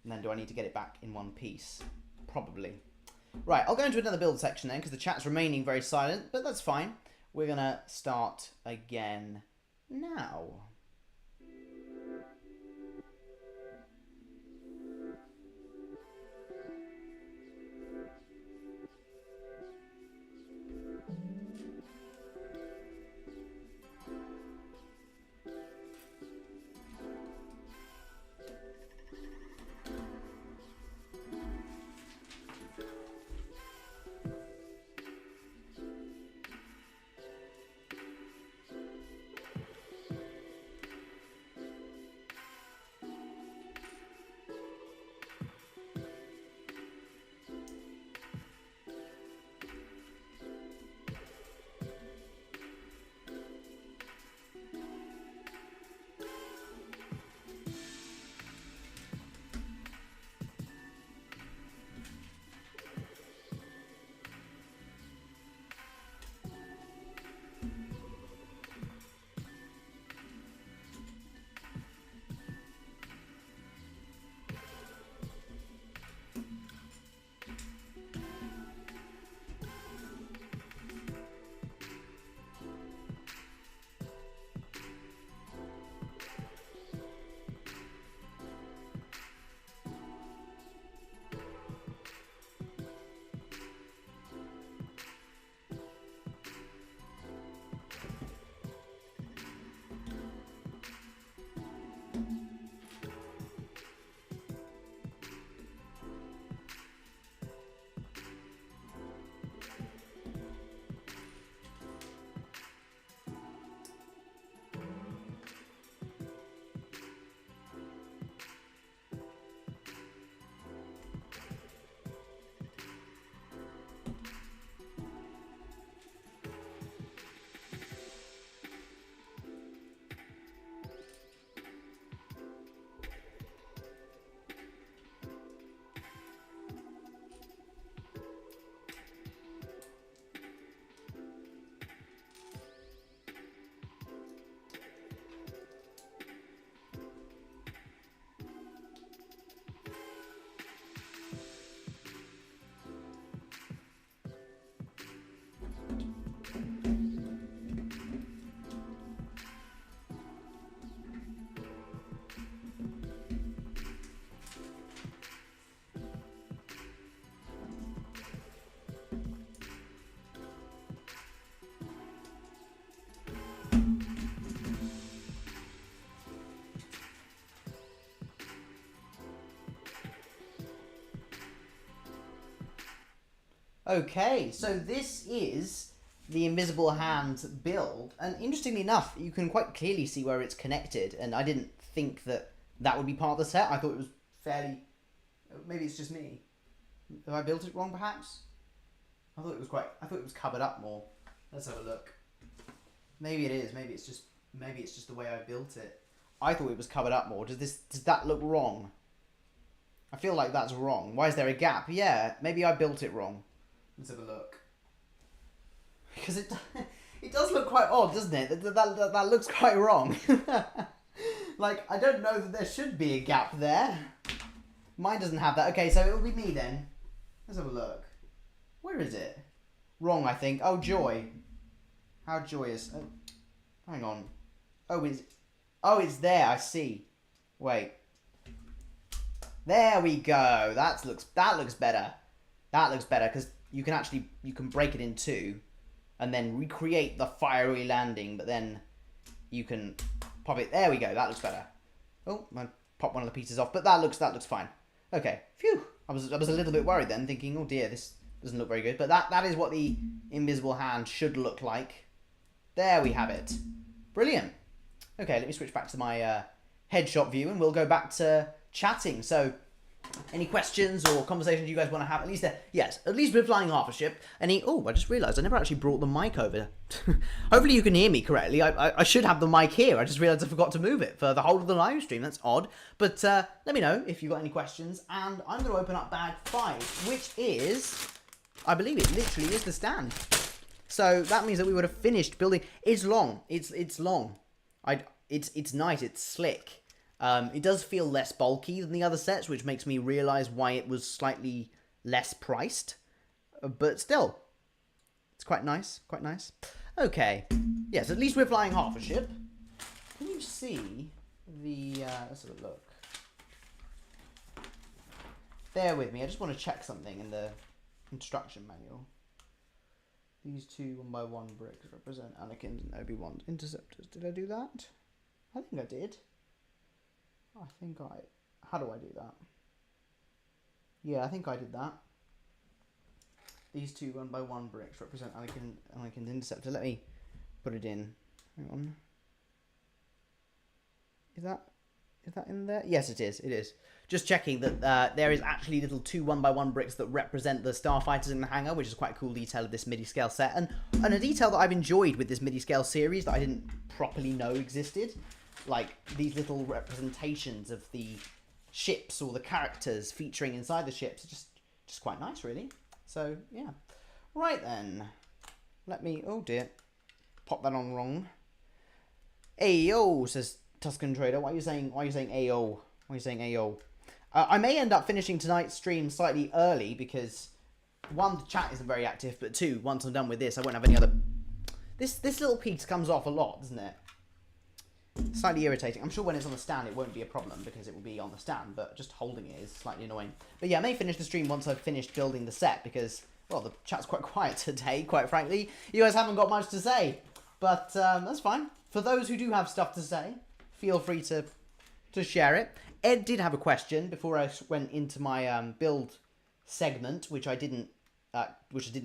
And then do I need to get it back in one piece? Probably. Right, I'll go into another build section then, because the chat's remaining very silent, but that's fine. We're going to start again now. Okay, so this is the invisible hand build, and interestingly enough, you can quite clearly see where it's connected, and I didn't think that that would be part of the set. I thought it was fairly... Maybe it's just me. Have I built it wrong, perhaps? I thought it was covered up more. Let's have a look. Maybe it is. Maybe it's just the way I built it. I thought it was covered up more. Does that look wrong? I feel like that's wrong. Why is there a gap? Yeah, maybe I built it wrong. Let's have a look. Because it does look quite odd, doesn't it? That looks quite wrong. Like, I don't know that there should be a gap there. Mine doesn't have that. Okay, so it'll be me then. Let's have a look. Where is it? Wrong, I think. Oh, joy. How joyous. Oh, hang on. Oh, it's there. I see. Wait. There we go. That looks better. That looks better because you can break it in two, and then recreate the fiery landing. But then you can pop it. There we go. That looks better. Oh, I popped one of the pieces off, but that looks fine. Okay. Phew. I was a little bit worried then, thinking, oh dear, this doesn't look very good. But that is what the invisible hand should look like. There we have it. Brilliant. Okay, let me switch back to my headshot view, and we'll go back to chatting. So, any questions or conversations you guys want to have? At least yes, at least we're flying half a ship. Oh, I just realised I never actually brought the mic over. Hopefully you can hear me correctly. I should have the mic here. I just realised I forgot to move it for the whole of the live stream. That's odd. But let me know if you've got any questions. And I'm going to open up bag 5, which is, I believe it literally is the stand. So that means that we would have finished building. It's long. It's long. It's nice. It's slick. It does feel less bulky than the other sets, which makes me realise why it was slightly less priced. but still, it's quite nice, quite nice. Okay, yes, at least we're flying half a ship. Can you see the, let's have a look. Bear with me, I just want to check something in the instruction manual. These 2 1x1 bricks represent Anakin's and Obi-Wan's interceptors. Did I do that? I think I did. How do I do that? Yeah, I think I did that. These 2 1x1 bricks represent Anakin's interceptor. Let me put it in. Hang on. Is that in there? Yes, it is. It is. Just checking that there is actually little 2 1x1 bricks that represent the starfighters in the hangar, which is quite a cool detail of this MIDI scale set, and a detail that I've enjoyed with this MIDI scale series that I didn't properly know existed, like these little representations of the ships or the characters featuring inside the ships. Just quite nice, really. So yeah. Right then, let me. Oh dear, pop that on wrong. Ayo, says Tuscan Trader. Why are you saying ayo? Why are you saying ayo? I may end up finishing tonight's stream slightly early because, 1, the chat isn't very active, but 2, once I'm done with this, I won't have any other... This little piece comes off a lot, doesn't it? Slightly irritating. I'm sure when it's on the stand it won't be a problem because it will be on the stand, but just holding it is slightly annoying. But yeah, I may finish the stream once I've finished building the set because, well, the chat's quite quiet today, quite frankly. You guys haven't got much to say, but that's fine. For those who do have stuff to say, feel free to share it. Ed did have a question before I went into my build segment, which I didn't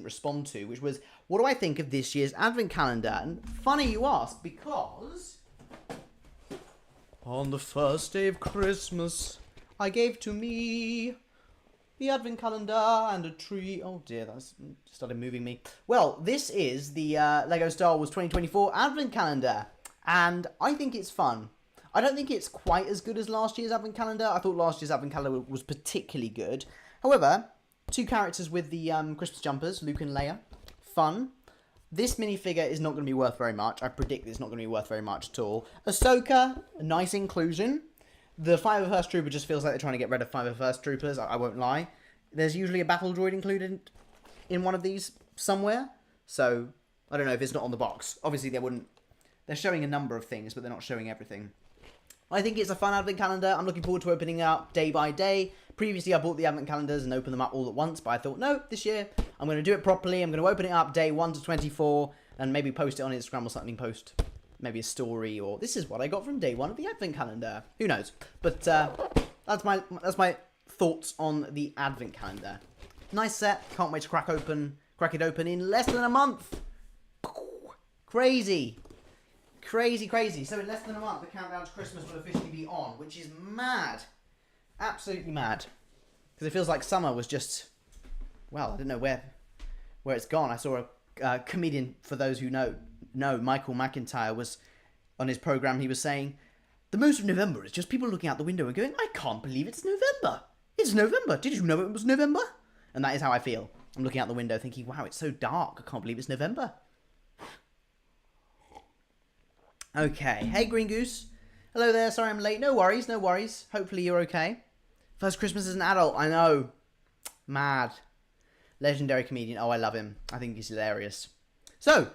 respond to, which was, what do I think of this year's advent calendar? And funny you ask, because on the first day of Christmas, I gave to me the advent calendar and a tree. Oh dear, that's started moving me. Well, this is the Lego Star Wars 2024 advent calendar, and I think it's fun. I don't think it's quite as good as last year's advent calendar. I thought last year's advent calendar was particularly good. However, 2 characters with the Christmas jumpers, Luke and Leia. Fun. This minifigure is not going to be worth very much. I predict it's not going to be worth very much at all. Ahsoka, a nice inclusion. The 501st Trooper just feels like they're trying to get rid of 501st Troopers, I won't lie. There's usually a battle droid included in one of these somewhere. So, I don't know if it's not on the box. Obviously, they wouldn't... They're showing a number of things, but they're not showing everything. I think it's a fun advent calendar. I'm looking forward to opening it up day by day. Previously, I bought the advent calendars and opened them up all at once, but I thought, no, this year, I'm going to do it properly. I'm going to open it up day 1 to 24 and maybe post it on Instagram or something, post maybe a story, or this is what I got from day 1 of the advent calendar. Who knows? But that's my thoughts on the advent calendar. Nice set. Can't wait to crack it open in less than a month. Crazy. Crazy. So in less than a month, the countdown to Christmas will officially be on, which is mad. Absolutely mad. Because it feels like summer was just, well, I don't know where it's gone. I saw a comedian, for those who know, Michael McIntyre, was on his program. He was saying, the most of November is just people looking out the window and going, I can't believe it's November. It's November. Did you know it was November? And that is how I feel. I'm looking out the window thinking, wow, it's so dark. I can't believe it's November. Okay. Hey, Green Goose. Hello there. Sorry I'm late. No worries. Hopefully you're okay. First Christmas as an adult. I know. Mad. Legendary comedian. Oh, I love him. I think he's hilarious. So,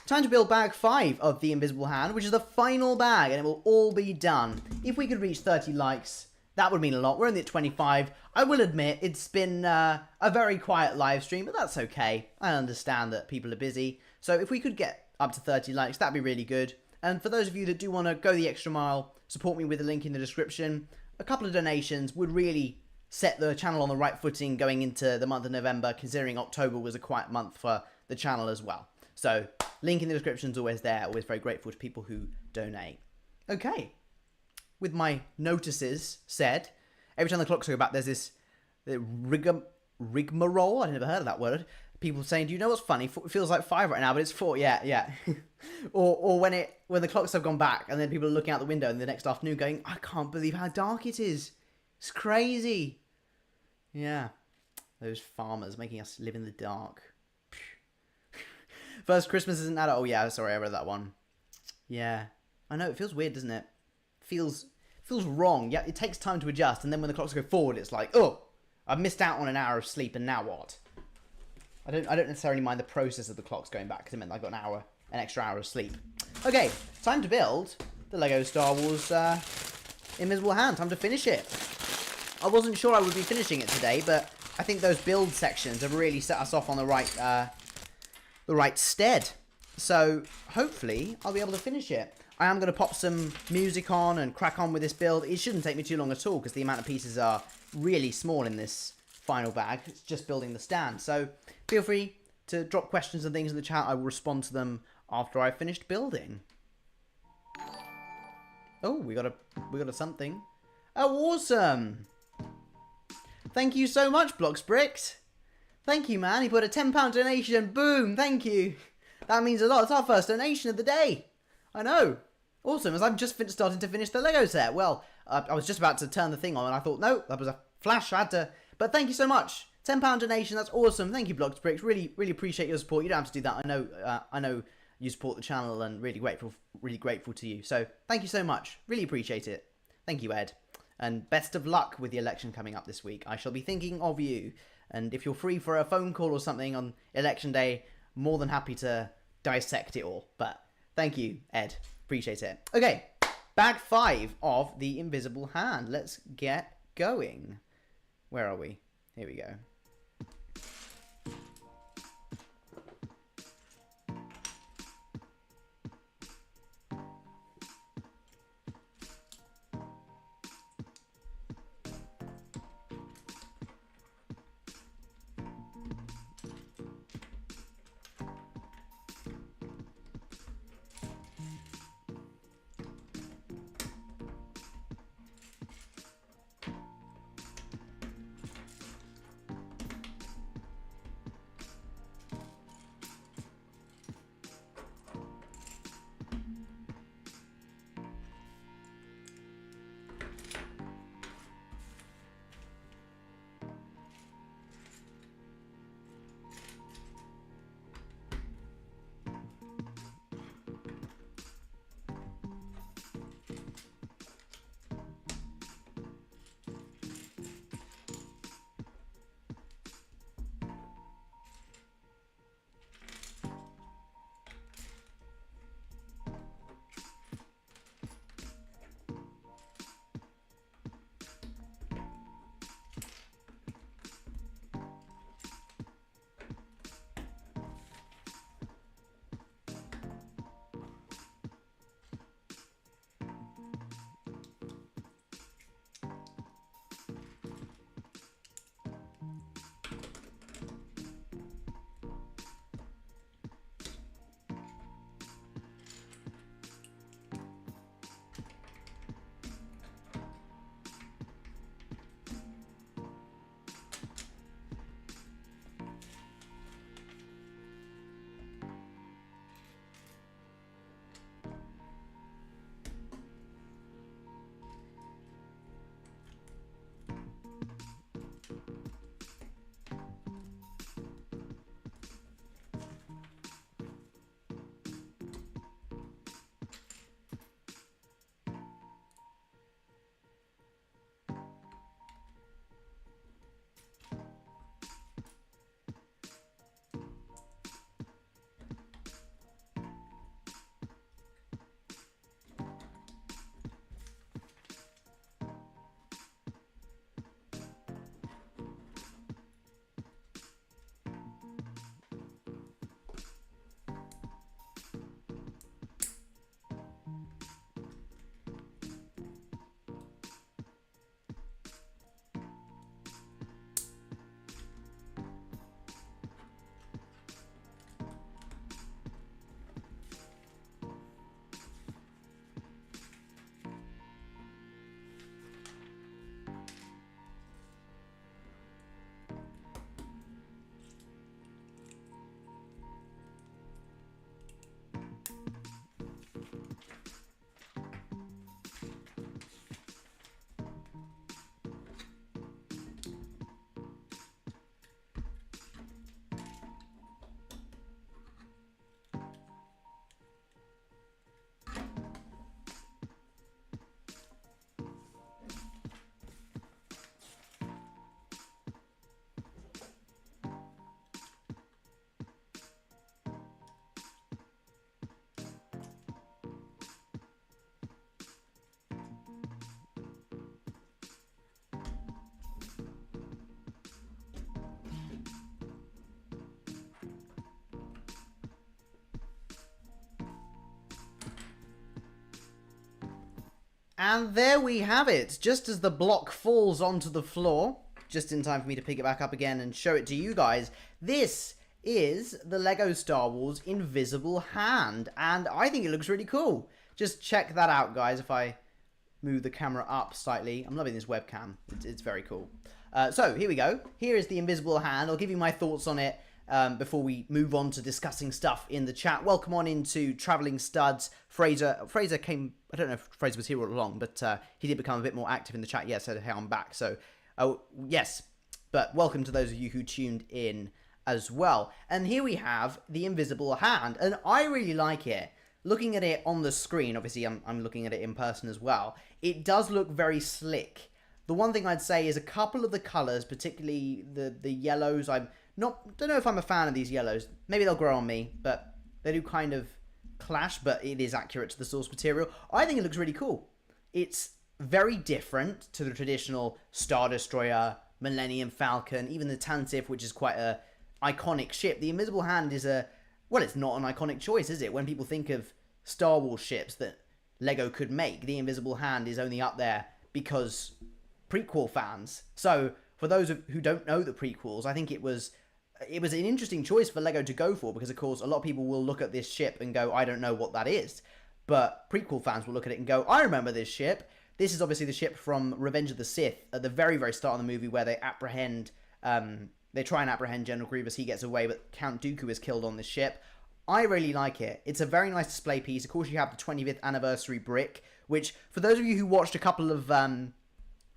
time to build bag 5 of the Invisible Hand, which is the final bag, and it will all be done. If we could reach 30 likes, that would mean a lot. We're only at 25. I will admit, it's been a very quiet live stream, but that's okay. I understand that people are busy. So if we could get up to 30 likes, that'd be really good. And for those of you that do want to go the extra mile, support me with the link in the description. A couple of donations would really set the channel on the right footing going into the month of November, considering October was a quiet month for the channel as well. So, link in the description is always there. Always very grateful to people who donate. Okay. With my notices said, every time the clocks go back, there's this rigmarole. I've never heard of that word. People saying, do you know what's funny? It feels like 5 right now, but it's 4. Yeah. or when the clocks have gone back and then people are looking out the window in the next afternoon going, I can't believe how dark it is. It's crazy. Yeah. Those farmers making us live in the dark. First Christmas as an adult. Oh yeah, sorry, I read that one. Yeah. I know, it feels weird, doesn't it? Feels wrong. Yeah, it takes time to adjust, and then when the clocks go forward, it's like, oh, I've missed out on an hour of sleep, and now what? I don't necessarily mind the process of the clocks going back, because it meant I got an extra hour of sleep. Okay, time to build the Lego Star Wars Invisible Hand. Time to finish it. I wasn't sure I would be finishing it today, but I think those build sections have really set us off on the right stead. So hopefully I'll be able to finish it. I am going to pop some music on and crack on with this build. It shouldn't take me too long at all, because the amount of pieces are really small in this final bag. It's just building the stand. So feel free to drop questions and things in the chat. I will respond to them after I've finished building. Oh, we got a something. Oh, awesome! Thank you so much, Blocks Bricks. Thank you, man. He put a £10 donation. Boom! Thank you. That means a lot. It's our first donation of the day. I know. Awesome. As I'm just starting to finish the Lego set. Well, I was just about to turn the thing on, and I thought, no, that was a flash. I had to. But thank you so much. £10 donation. That's awesome. Thank you, Blocks Bricks. Really, really appreciate your support. You don't have to do that. I know you support the channel, and really grateful to you. So thank you so much. Really appreciate it. Thank you, Ed. And best of luck with the election coming up this week. I shall be thinking of you. And if you're free for a phone call or something on election day, more than happy to dissect it all. But thank you, Ed. Appreciate it. Okay, bag 5 of the Invisible Hand. Let's get going. Where are we? Here we go. And there we have it. Just as the block falls onto the floor, just in time for me to pick it back up again and show it to you guys, this is the Lego Star Wars Invisible Hand. And I think it looks really cool. Just check that out, guys, if I move the camera up slightly. I'm loving this webcam. It's very cool. So, here we go. Here is the Invisible Hand. I'll give you my thoughts on it before we move on to discussing stuff in the chat. Welcome on into Travelling Studs. Fraser came, I don't know if Fraser was here all along, but he did become a bit more active in the chat. Yeah, said, hey, I'm back. So, yes, but welcome to those of you who tuned in as well. And here we have the Invisible Hand, and I really like it. Looking at it on the screen, obviously I'm looking at it in person as well, it does look very slick. The one thing I'd say is a couple of the colours, particularly the yellows, don't know if I'm a fan of these yellows. Maybe they'll grow on me, but they do kind of clash, but it is accurate to the source material. I think it looks really cool. It's very different to the traditional Star Destroyer, Millennium Falcon, even the Tantive, which is quite a iconic ship. The Invisible Hand is well, it's not an iconic choice, is it? When people think of Star Wars ships that Lego could make, the Invisible Hand is only up there because prequel fans. So, for those who don't know the prequels, I think it was an interesting choice for Lego to go for, because of course a lot of people will look at this ship and go, I don't know what that is. But prequel fans will look at it and go, I remember this ship. This is obviously the ship from Revenge of the Sith at the very, very start of the movie, where they try and apprehend General Grievous. He gets away, but Count Dooku is killed on this ship. I really like it. It's a very nice display piece. Of course, you have the 25th anniversary brick, which, for those of you who watched a couple of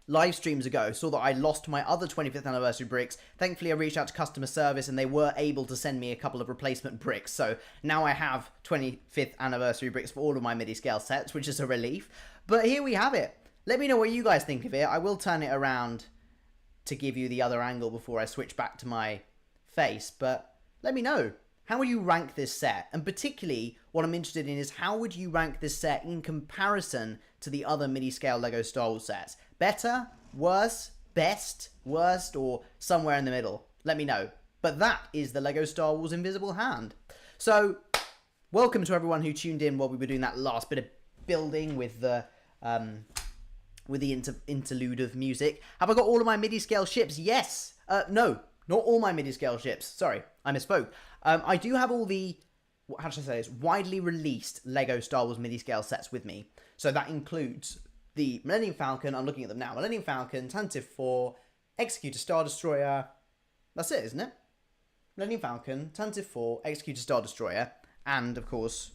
live streams ago, saw that I lost my other 25th anniversary bricks. Thankfully, I reached out to customer service and they were able to send me a couple of replacement bricks. So now I have 25th anniversary bricks for all of my midi-scale sets, which is a relief. But here we have it. Let me know what you guys think of it. I will turn it around to give you the other angle before I switch back to my face, but let me know. How would you rank this set? And particularly, what I'm interested in is how would you rank this set in comparison to the other mini-scale Lego Star Wars sets? Better? Worse? Best? Worst? Or somewhere in the middle? Let me know. But that is the Lego Star Wars Invisible Hand. So, welcome to everyone who tuned in while we were doing that last bit of building with the interlude of music. Have I got all of my midi-scale ships? Yes. No, not all my midi-scale ships. Sorry, I misspoke. I do have all the, how should I say this, widely released Lego Star Wars midi-scale sets with me. So that includes the Millennium Falcon. I'm looking at them now. Millennium Falcon, Tantive 4, Executor Star Destroyer. That's it, isn't it? Millennium Falcon, Tantive 4, Executor Star Destroyer, and, of course,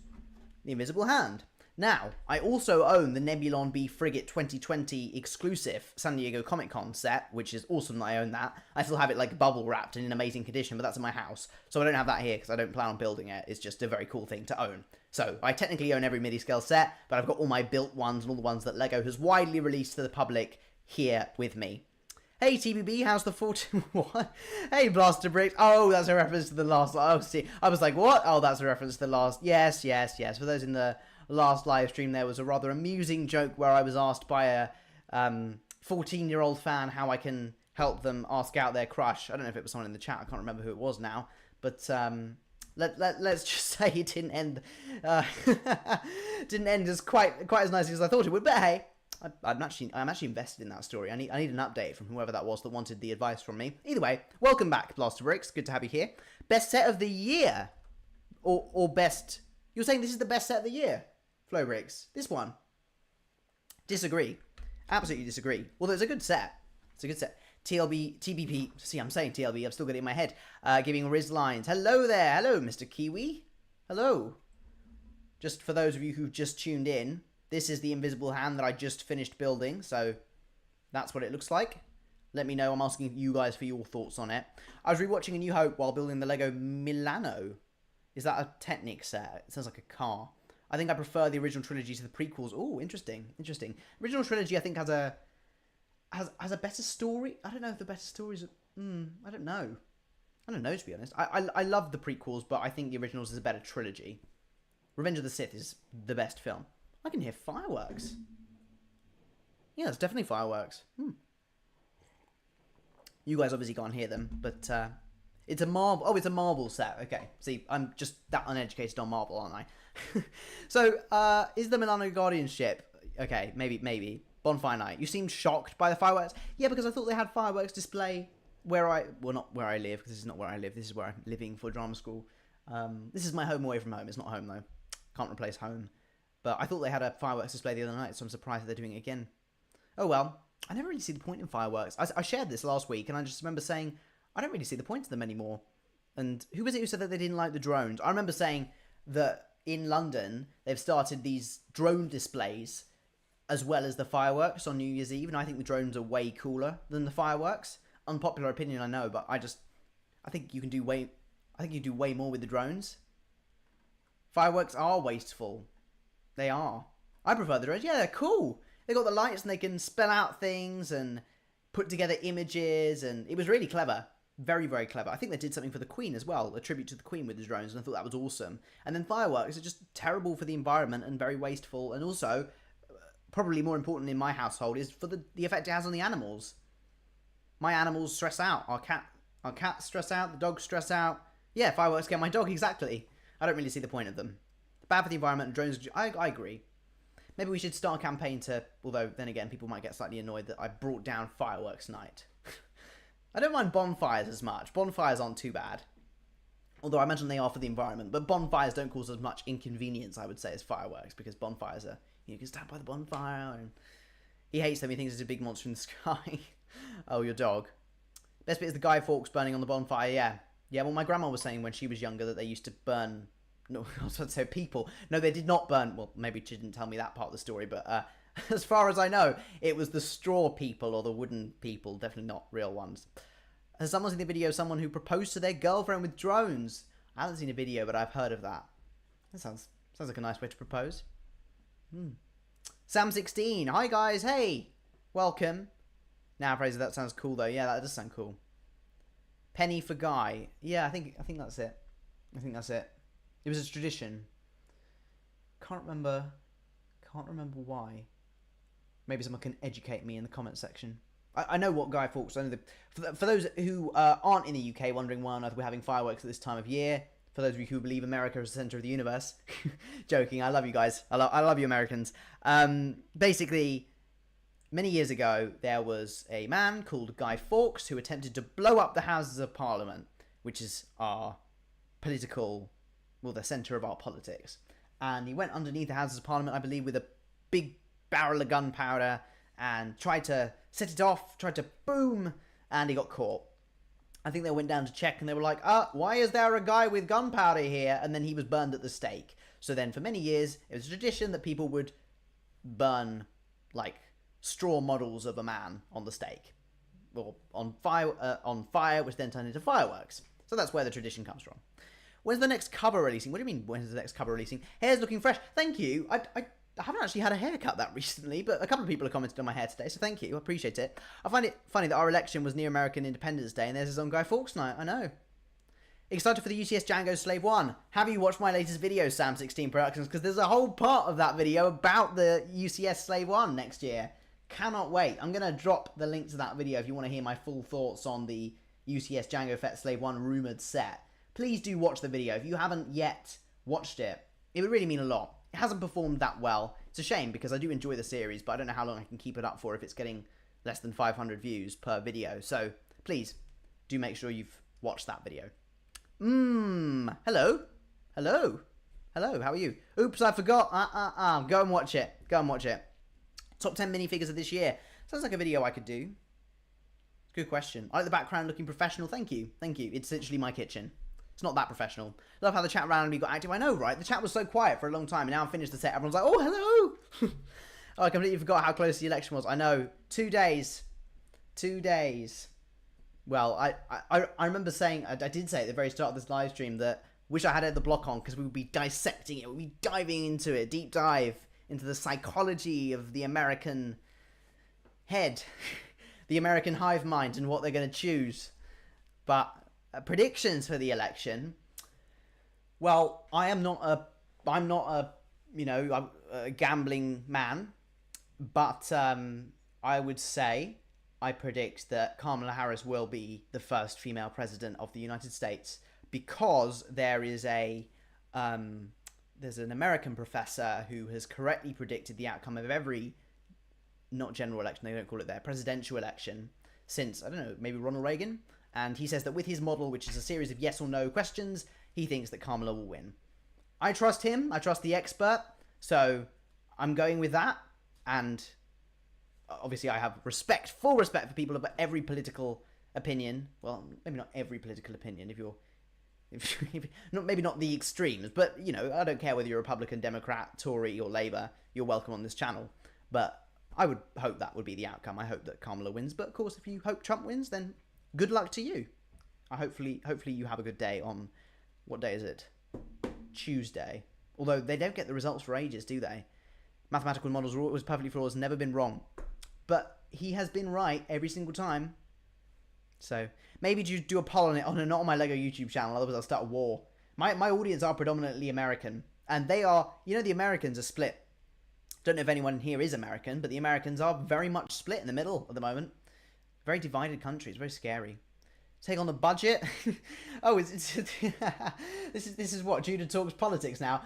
the Invisible Hand. Now, I also own the Nebulon B Frigate 2020 exclusive San Diego Comic-Con set, which is awesome that I own that. I still have it like bubble wrapped and in amazing condition, but that's in my house. So I don't have that here because I don't plan on building it. It's just a very cool thing to own. So I technically own every midi-scale set, but I've got all my built ones and all the ones that Lego has widely released to the public here with me. Hey TBB, how's the 14? What? Hey Blaster Bricks. Oh, that's a reference to the last. Oh, see, I was like, what? Oh, that's a reference to the last. Yes. For those in the last live stream, there was a rather amusing joke where I was asked by a 14-year-old fan how I can help them ask out their crush. I don't know if it was someone in the chat. I can't remember who it was now, but let's just say it didn't end as quite as nicely as I thought it would. But hey, I'm actually invested in that story. I need an update from whoever that was that wanted the advice from me. Either way, welcome back, Blaster Bricks. Good to have you here. Best set of the year, or best? You're saying this is the best set of the year, Flow Bricks? This one? Disagree. Absolutely disagree. Although it's a good set. It's a good set. TLB, TBP. See, I'm saying TLB. I've still got it in my head. Giving Riz lines. Hello there. Hello, Mr. Kiwi. Hello. Just for those of you who've just tuned in, this is the Invisible Hand that I just finished building, so that's what it looks like. Let me know. I'm asking you guys for your thoughts on it. I was rewatching A New Hope while building the Lego Milano. Is that a Technic set? It sounds like a car. I think I prefer the original trilogy to the prequels. Oh, interesting. Original trilogy, I think, has a better story. I don't know if the better stories. I don't know. To be honest. I love the prequels, but I think the originals is a better trilogy. Revenge of the Sith is the best film. I can hear fireworks. Yeah, it's definitely fireworks. You guys obviously can't hear them, but it's a Marvel. Oh, it's a Marvel set. Okay. See, I'm just that uneducated on Marvel, aren't I? So, is the Milano Guardian ship? Okay, maybe. Bonfire night. You seemed shocked by the fireworks. Yeah, because I thought they had fireworks display not where I live, because this is not where I live. This is where I'm living for drama school. This is my home away from home. It's not home, though. Can't replace home. But I thought they had a fireworks display the other night, so I'm surprised that they're doing it again. Oh, well. I never really see the point in fireworks. I shared this last week, and I just remember saying, I don't really see the point of them anymore. And who was it who said that they didn't like the drones? I remember saying that in London, they've started these drone displays as well as the fireworks on New Year's Eve, and I think the drones are way cooler than the fireworks. Unpopular opinion, I know, but I think you can do way more with the drones. Fireworks are wasteful. They are. I prefer the drones. Yeah, they're cool. They got the lights and they can spell out things and put together images, and it was really clever. Very, very clever. I think they did something for the Queen as well, a tribute to the Queen with the drones, and I thought that was awesome. And then fireworks are just terrible for the environment and very wasteful, and also, probably more important in my household, is for the effect it has on the animals. My animals stress out. Our cats stress out, the dogs stress out. Yeah, fireworks get my dog, exactly. I don't really see the point of them. Bad for the environment, and drones, I agree. Maybe we should start a campaign to, although then again, people might get slightly annoyed that I brought down fireworks night. I don't mind bonfires as much. Bonfires aren't too bad. Although I imagine they are for the environment. But bonfires don't cause as much inconvenience, I would say, as fireworks. Because bonfires are, you can stand by the bonfire. And he hates them. He thinks it's a big monster in the sky. Oh, your dog. Best bit is the Guy Fawkes burning on the bonfire, yeah. Yeah, well, my grandma was saying when she was younger that they used to burn... No, I was about to say people. No, they did not burn... Well, maybe she didn't tell me that part of the story, but as far as I know, it was the straw people or the wooden people, definitely not real ones. Has someone seen the video of someone who proposed to their girlfriend with drones? I haven't seen a video, but I've heard of that. That sounds like a nice way to propose. Sam16, hi guys, hey! Welcome. Now, Fraser, that sounds cool though. Yeah, that does sound cool. Penny for Guy. Yeah, I think that's it. I think that's it. It was a tradition. Can't remember why. Maybe someone can educate me in the comment section. I know what Guy Fawkes. I know for those who aren't in the UK, wondering why on earth we're having fireworks at this time of year. For those of you who believe America is the center of the universe, joking. I love you guys. I love you Americans. Basically, many years ago, there was a man called Guy Fawkes who attempted to blow up the Houses of Parliament, which is our political, well, the centre of our politics. And he went underneath the Houses of Parliament, I believe, with a big barrel of gunpowder and tried to set it off, tried to boom, and he got caught. I think they went down to check and they were like, why is there a guy with gunpowder here? And then he was burned at the stake. So then for many years, it was a tradition that people would burn, like, straw models of a man on the stake. Or on fire, which then turned into fireworks. So that's where the tradition comes from. When's the next cover releasing? What do you mean, when's the next cover releasing? Hair's looking fresh. Thank you. I haven't actually had a haircut that recently, but a couple of people have commented on my hair today, so thank you. I appreciate it. I find it funny that our election was near American Independence Day, and there's on Guy Fawkes night. I know. Excited for the UCS Django Slave 1. Have you watched my latest video, Sam16 Productions? Because there's a whole part of that video about the UCS Slave 1 next year. Cannot wait. I'm going to drop the link to that video if you want to hear my full thoughts on the UCS Django Fett Slave 1 rumoured set. Please do watch the video. If you haven't yet watched it, it would really mean a lot. It hasn't performed that well. It's a shame because I do enjoy the series, but I don't know how long I can keep it up for if it's getting less than 500 views per video. So please do make sure you've watched that video. Hello. Hello. Hello, how are you? Oops, I forgot. Go and watch it. Go and watch it. Top 10 minifigures of this year. Sounds like a video I could do. Good question. I like the background looking professional. Thank you. Thank you. It's literally my kitchen. It's not that professional. Love how the chat randomly got active. I know, right? The chat was so quiet for a long time, and now I've finished the set. Everyone's like, oh, hello! Oh, I completely forgot how close the election was. I know. 2 days. 2 days. Well, I remember saying, I did say at the very start of this live stream that wish I had Ed the Block on, because we would be dissecting it. We'd be diving into it. Deep dive into the psychology of the American head. The American hive mind and what they're going to choose. But... predictions for the election. Well, I'm not a gambling man, but I would say I predict that Kamala Harris will be the first female president of the United States because there is a there's an American professor who has correctly predicted the outcome of every, not general election, they don't call it there, presidential election since, I don't know, maybe Ronald Reagan. And he says that with his model, which is a series of yes or no questions, he thinks that Kamala will win. I trust him. I trust the expert. So I'm going with that. And obviously I have full respect for people of every political opinion. Well, maybe not every political opinion maybe not the extremes, but, you know, I don't care whether you're Republican, Democrat, Tory, or Labour. You're welcome on this channel. But I would hope that would be the outcome. I hope that Kamala wins. But, of course, if you hope Trump wins, then good luck to you. Hopefully you have a good day on... What day is it? Tuesday. Although they don't get the results for ages, do they? Mathematical models are always perfectly flawed, never been wrong. But he has been right every single time. So maybe do a poll on it not on my Lego YouTube channel, otherwise I'll start a war. My audience are predominantly American, and they are, you know, the Americans are split. Don't know if anyone here is American, but the Americans are very much split in the middle at the moment. Very divided country. It's very scary. Take on the budget. Oh, this is what Judah talks politics now.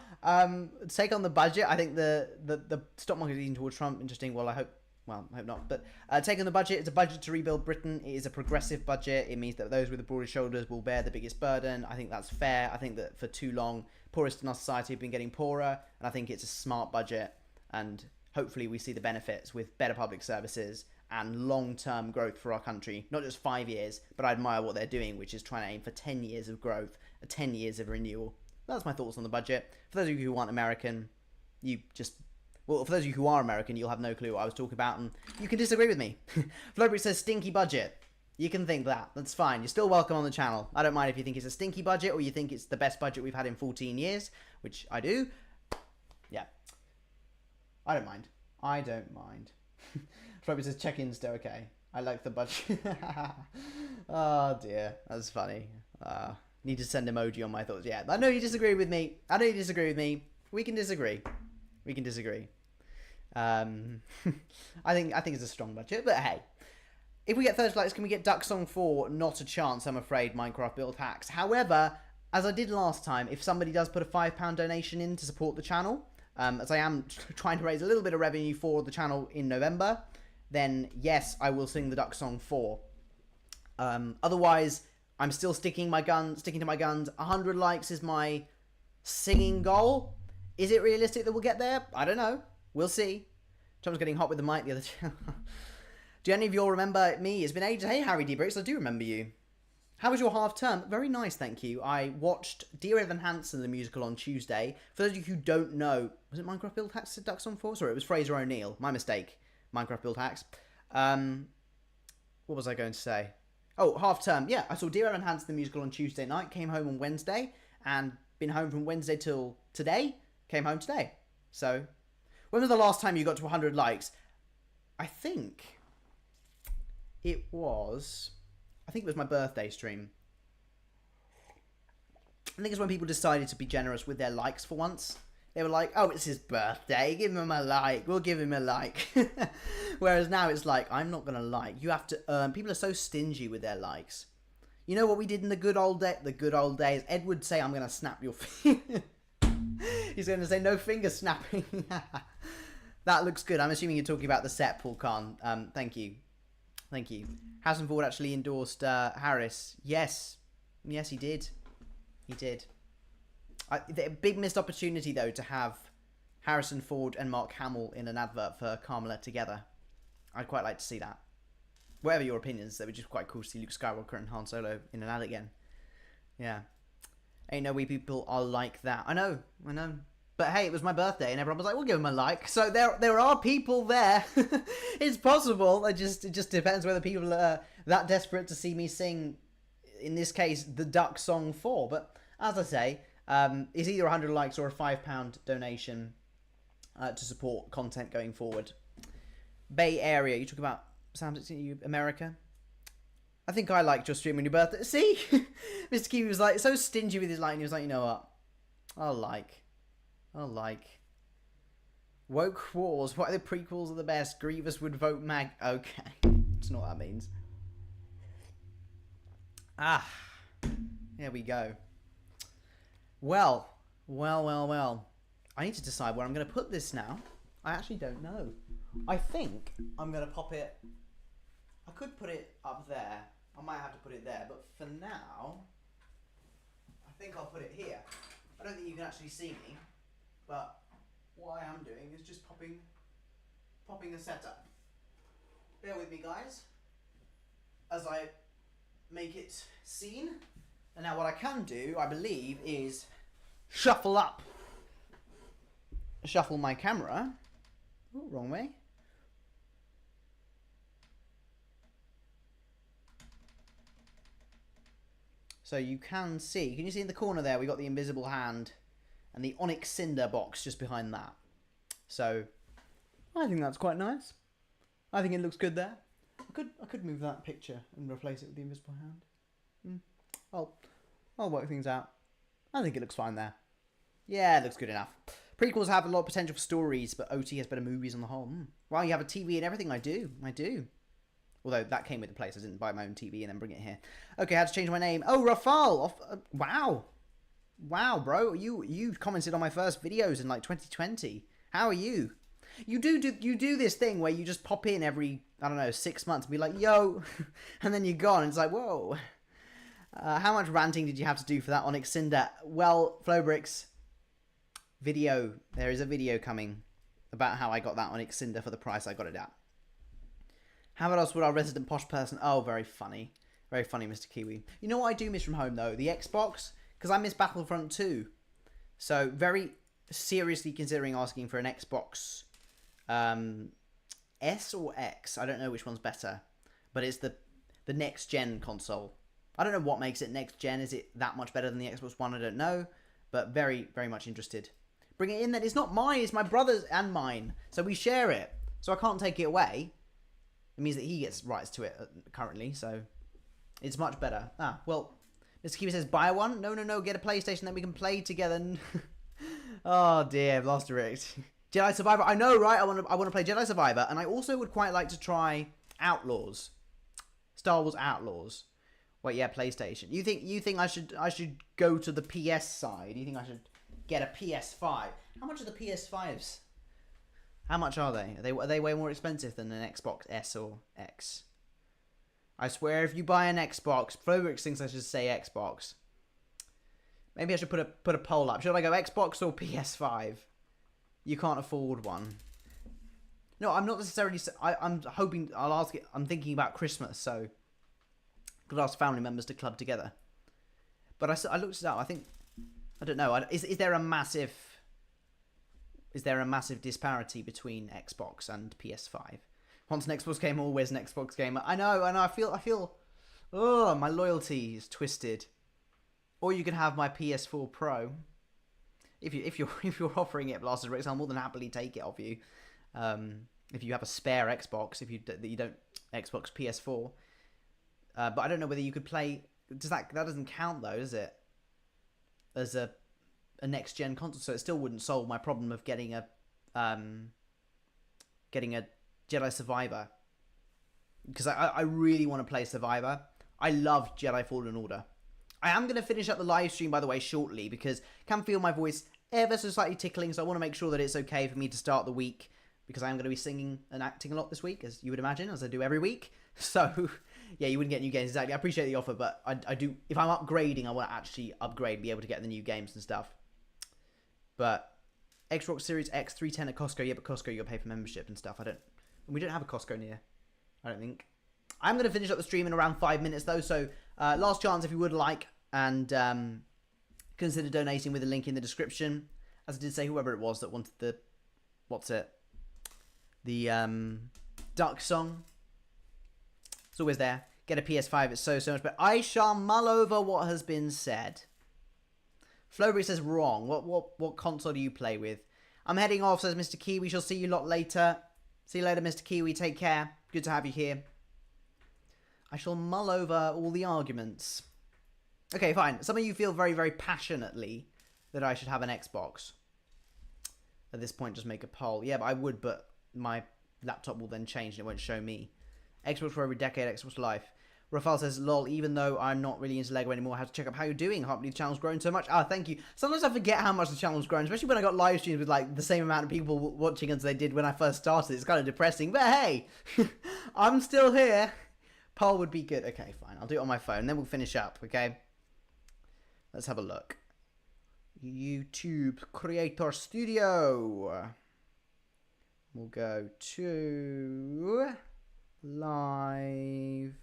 Take on the budget. I think the stock market is leaning towards Trump. Interesting. Well, I hope not. But take on the budget. It's a budget to rebuild Britain. It is a progressive budget. It means that those with the broadest shoulders will bear the biggest burden. I think that's fair. I think that for too long, poorest in our society have been getting poorer, and I think it's a smart budget. And hopefully, we see the benefits with better public services and long-term growth for our country, not just 5 years, but I admire what they're doing, which is trying to aim for 10 years of growth, 10 years of renewal. That's my thoughts on the budget. For those of you who aren't American, for those of you who are American, you'll have no clue what I was talking about, and you can disagree with me. Flowbreak says stinky budget. You can think that. That's fine. You're still welcome on the channel. I don't mind if you think it's a stinky budget or you think it's the best budget we've had in 14 years, which I do. Yeah. I don't mind. Flowbreak says check-in's still okay. I like the budget. Oh dear. That's funny. Need to send emoji on my thoughts. Yeah, I know you disagree with me. We can disagree. I think it's a strong budget, but hey. If we get 30 likes, can we get Duck Song 4? Not a chance, I'm afraid, Minecraft Build Hacks. However, as I did last time, if somebody does put a £5 donation in to support the channel, as I am trying to raise a little bit of revenue for the channel in November, then yes, I will sing the Duck Song 4. Otherwise, I'm still sticking to my guns. 100 likes is my singing goal. Is it realistic that we'll get there? I don't know. We'll see. Trump's getting hot with the mic the other day. Do any of you all remember me? It's been ages. Hey, Harry D. Bricks, I do remember you. How was your half term? Very nice, thank you. I watched Dear Evan Hansen, the musical, on Tuesday. For those of you who don't know, was it Minecraft Build Hacks that Duck Song 4? Sorry, it was Fraser O'Neill. My mistake. Minecraft Build Hacks. What was I going to say? Oh, half term. Yeah, I saw Dear Evan Hansen, the musical, on Tuesday night. Came home on Wednesday. And been home from Wednesday till today. Came home today. So, when was the last time you got to 100 likes? I think it was my birthday stream. I think it's when people decided to be generous with their likes for once. They were like, oh, it's his birthday, give him a like, we'll give him a like. Whereas now it's like, I'm not going to like. You have to earn. People are so stingy with their likes. You know what we did in the good old days? Ed would say, I'm going to snap your finger. He's going to say, no finger snapping. That looks good. I'm assuming you're talking about the set, Paul Kahn. Thank you. Harrison Ford actually endorsed Harris. Yes, he did. The big missed opportunity, though, to have Harrison Ford and Mark Hamill in an advert for Kamala together. I'd quite like to see that. Whatever your opinions, that would just quite cool to see Luke Skywalker and Han Solo in an ad again. Yeah. Ain't no way people are like that. I know. But hey, it was my birthday, and everyone was like, "We'll give him a like." So there are people there. It's possible. It just depends whether people are that desperate to see me sing. In this case, the Duck Song 4. But as I say, it's either 100 likes or a £5 donation to support content going forward. Bay Area. You talk about America. I think I liked your stream on your birthday. See, Mr. Kiwi was like so stingy with his like, and he was like, you know what? I'll like. Woke Wars. Why the prequels are the best? Grievous would vote Mag. Okay. That's not what that means. There we go. Well. I need to decide where I'm going to put this now. I actually don't know. I think I'm going to pop it... I could put it up there. I might have to put it there. But for now, I think I'll put it here. I don't think you can actually see me. But what I am doing is just popping a setup. Bear with me, guys, as I make it seen. And now what I can do, I believe, is shuffle my camera. Oh, wrong way. So you can see, can you see in the corner there, we got the invisible hand and the onyx cinder box just behind that. So I think that's quite nice. I think it looks good there. I could move that picture and replace it with the invisible hand. I'll work things out. I think it looks fine there. Yeah, it looks good enough. Prequels have a lot of potential for stories, but OT has better movies on the whole. Wow, you have a TV and everything. I do. Although that came with the place. I didn't buy my own TV and then bring it here. Okay, I had to change my name. Oh, Rafal. Wow. Wow, bro. You commented on my first videos in like 2020. How are you? You do this thing where you just pop in every, I don't know, 6 months and be like, yo, and then you're gone. It's like, whoa. How much ranting did you have to do for that Onyx Cinder? Well, Flowbricks, video. There is a video coming about how I got that Onyx Cinder for the price I got it at. How else would our resident posh person... Oh, very funny. Very funny, Mr. Kiwi. You know what I do miss from home, though? The Xbox. Because I miss Battlefront 2. So, very seriously considering asking for an Xbox S or X. I don't know which one's better. But it's the next-gen console. I don't know what makes it next-gen. Is it that much better than the Xbox One? I don't know. But very, very much interested. Bring it in then. It's not mine. It's my brother's and mine. So we share it. So I can't take it away. It means that he gets rights to it currently, so it's much better. Ah, well, Mr. Kiwi says, buy one? No, get a PlayStation, then we can play together. Oh, dear, I've lost direct. Jedi Survivor, I know, right? I want to play Jedi Survivor, and I also would quite like to try Outlaws. Star Wars Outlaws. Wait, yeah, PlayStation. You think I should go to the PS side? You think I should get a PS5? How much are the PS5s? How much are they? Are they way more expensive than an Xbox S or X? I swear, if you buy an Xbox, Flowbricks thinks I should say Xbox. Maybe I should put a poll up. Should I go Xbox or PS5? You can't afford one. No, I'm not necessarily... I'm hoping... I'll ask it... I'm thinking about Christmas, so... Could ask family members to club together. But I looked it up. I think... I don't know. Is there a massive... Is there a massive disparity between Xbox and PS5? Once an Xbox game, always an Xbox game. I know. I feel. Oh, my loyalty is twisted. Or you can have my PS4 Pro. If you're offering it, Blasted Rex, I'll more than happily take it off you. If you have a spare Xbox, that you don't Xbox PS4. But I don't know whether you could play. That doesn't count though, does it? As a next gen console, so it still wouldn't solve my problem of getting a Jedi Survivor, because I really want to play Survivor. I love Jedi Fallen Order. I am going to finish up the live stream, by the way, shortly, because I can feel my voice ever so slightly tickling, so I want to make sure that it's okay for me to start the week, because I'm going to be singing and acting a lot this week, as you would imagine, as I do every week. So yeah, you wouldn't get new games exactly. I appreciate the offer, but I do, if I'm upgrading, I want to actually upgrade, be able to get the new games and stuff. But Xbox Series X 310 at Costco. Yeah, but Costco, you gotta pay for membership and stuff. We don't have a Costco near, I don't think. I'm going to finish up the stream in around 5 minutes, though. So, last chance if you would like, and consider donating with a link in the description. As I did say, whoever it was that wanted the... What's it? The Duck song. It's always there. Get a PS5. It's so much better. I shall mull over what has been said. Flowbury says wrong. What console do you play with? I'm heading off, says Mr. Kiwi. Shall see you lot later. See you later, Mr. Kiwi. Take care. Good to have you here. I shall mull over all the arguments. Okay, fine. Some of you feel very, very passionately that I should have an Xbox. At this point, just make a poll. Yeah, but I would, but my laptop will then change and it won't show me. Xbox for every decade, Xbox Life. Rafael says, lol, even though I'm not really into Lego anymore, I have to check up how you're doing. I can't believe the channel's grown so much. Ah, thank you. Sometimes I forget how much the channel's grown, especially when I got live streams with like the same amount of people watching as they did when I first started. It's kind of depressing, but hey, I'm still here. Poll would be good. Okay, fine. I'll do it on my phone, then we'll finish up, okay? Let's have a look. YouTube Creator Studio. We'll go to live.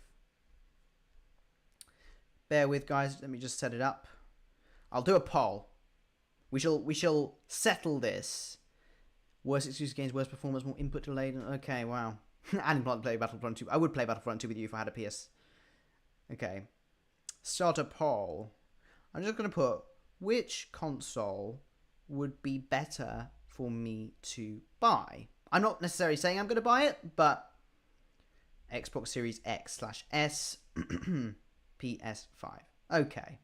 Bear with, guys. Let me just set it up. I'll do a poll. We shall settle this. Worst exclusive games, worst performance, more input delayed. Okay, wow. And play Battlefront 2. I would play Battlefront 2 with you if I had a PS. Okay. Start a poll. I'm just going to put which console would be better for me to buy. I'm not necessarily saying I'm going to buy it, but Xbox Series X/S, PS5. Okay.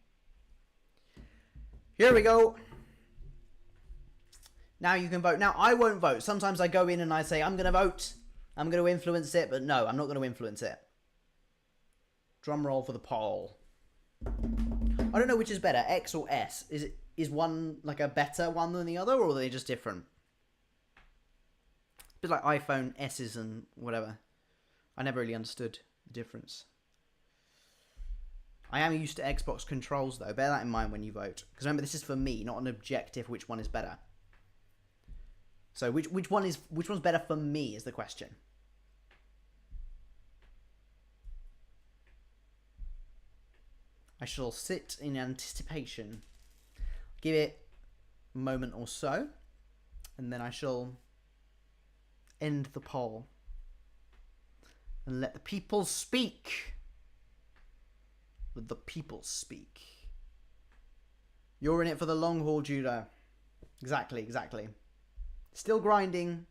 Here we go. Now you can vote. Now, I won't vote. Sometimes I go in and I say, I'm going to vote. I'm going to influence it, but no, I'm not going to influence it. Drum roll for the poll. I don't know which is better, X or S. Is one like a better one than the other, or are they just different? A bit like iPhone S's and whatever. I never really understood the difference. I am used to Xbox controls though. Bear that in mind when you vote, because remember, this is for me, not an objective. Which one is better? So which one's better for me is the question. I shall sit in anticipation. Give it a moment or so, and then I shall end the poll and let the people speak. Let the people speak. You're in it for the long haul, Judah. Exactly. Still grinding.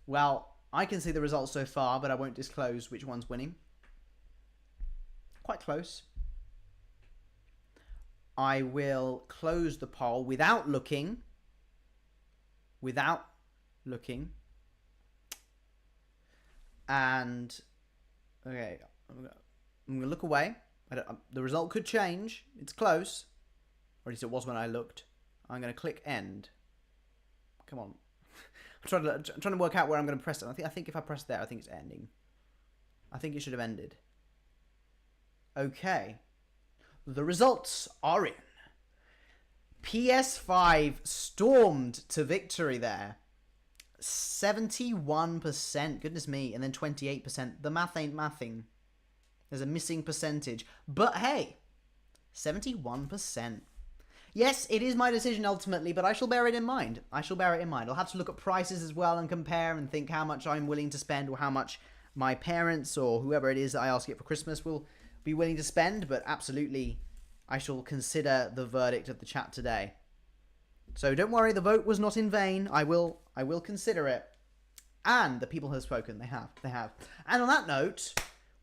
Well, I can see the results so far, but I won't disclose which one's winning. Quite close. I will close the poll without looking. And okay, I'm gonna look away. The result could change. It's close, or at least it was when I looked. I'm gonna click end. Come on, I'm trying to work out where I'm gonna press it. I think if I press there, I think it's ending. I think it should have ended. Okay, the results are in. PS5 stormed to victory there. 71%, goodness me, and then 28%. The math ain't mathing. There's a missing percentage. But hey, 71%. Yes, it is my decision ultimately, but I shall bear it in mind. I'll have to look at prices as well and compare and think how much I'm willing to spend, or how much my parents or whoever it is that I ask it for Christmas will be willing to spend. But absolutely, I shall consider the verdict of the chat today. So don't worry, the vote was not in vain. I will consider it. And the people have spoken. They have. And on that note,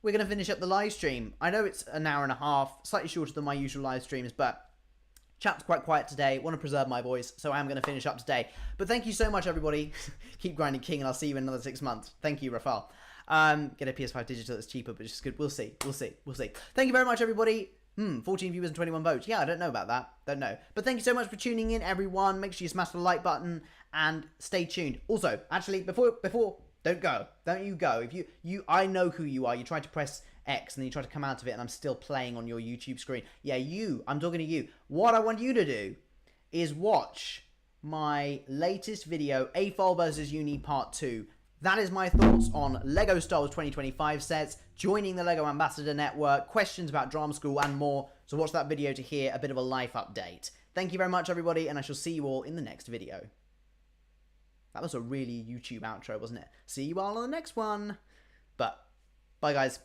we're going to finish up the live stream. I know it's an hour and a half, slightly shorter than my usual live streams, but chat's quite quiet today. Want to preserve my voice, so I am going to finish up today. But thank you so much, everybody. Keep grinding, King, and I'll see you in another 6 months. Thank you, Rafael. Get a PS5 digital that's cheaper, but just good. We'll see. Thank you very much, everybody. 14 viewers and 21 votes. Yeah, I don't know about that. Don't know. But thank you so much for tuning in, everyone. Make sure you smash the like button and stay tuned. Also, actually, before, don't go. Don't you go. If I know who you are. You tried to press X and then you tried to come out of it, and I'm still playing on your YouTube screen. Yeah, I'm talking to you. What I want you to do is watch my latest video, AFOL versus Uni Part 2. That is my thoughts on LEGO Star Wars 2025 sets, joining the LEGO Ambassador Network, questions about Drama School, and more. So watch that video to hear a bit of a life update. Thank you very much, everybody, and I shall see you all in the next video. That was a really YouTube outro, wasn't it? See you all on the next one. But, bye, guys.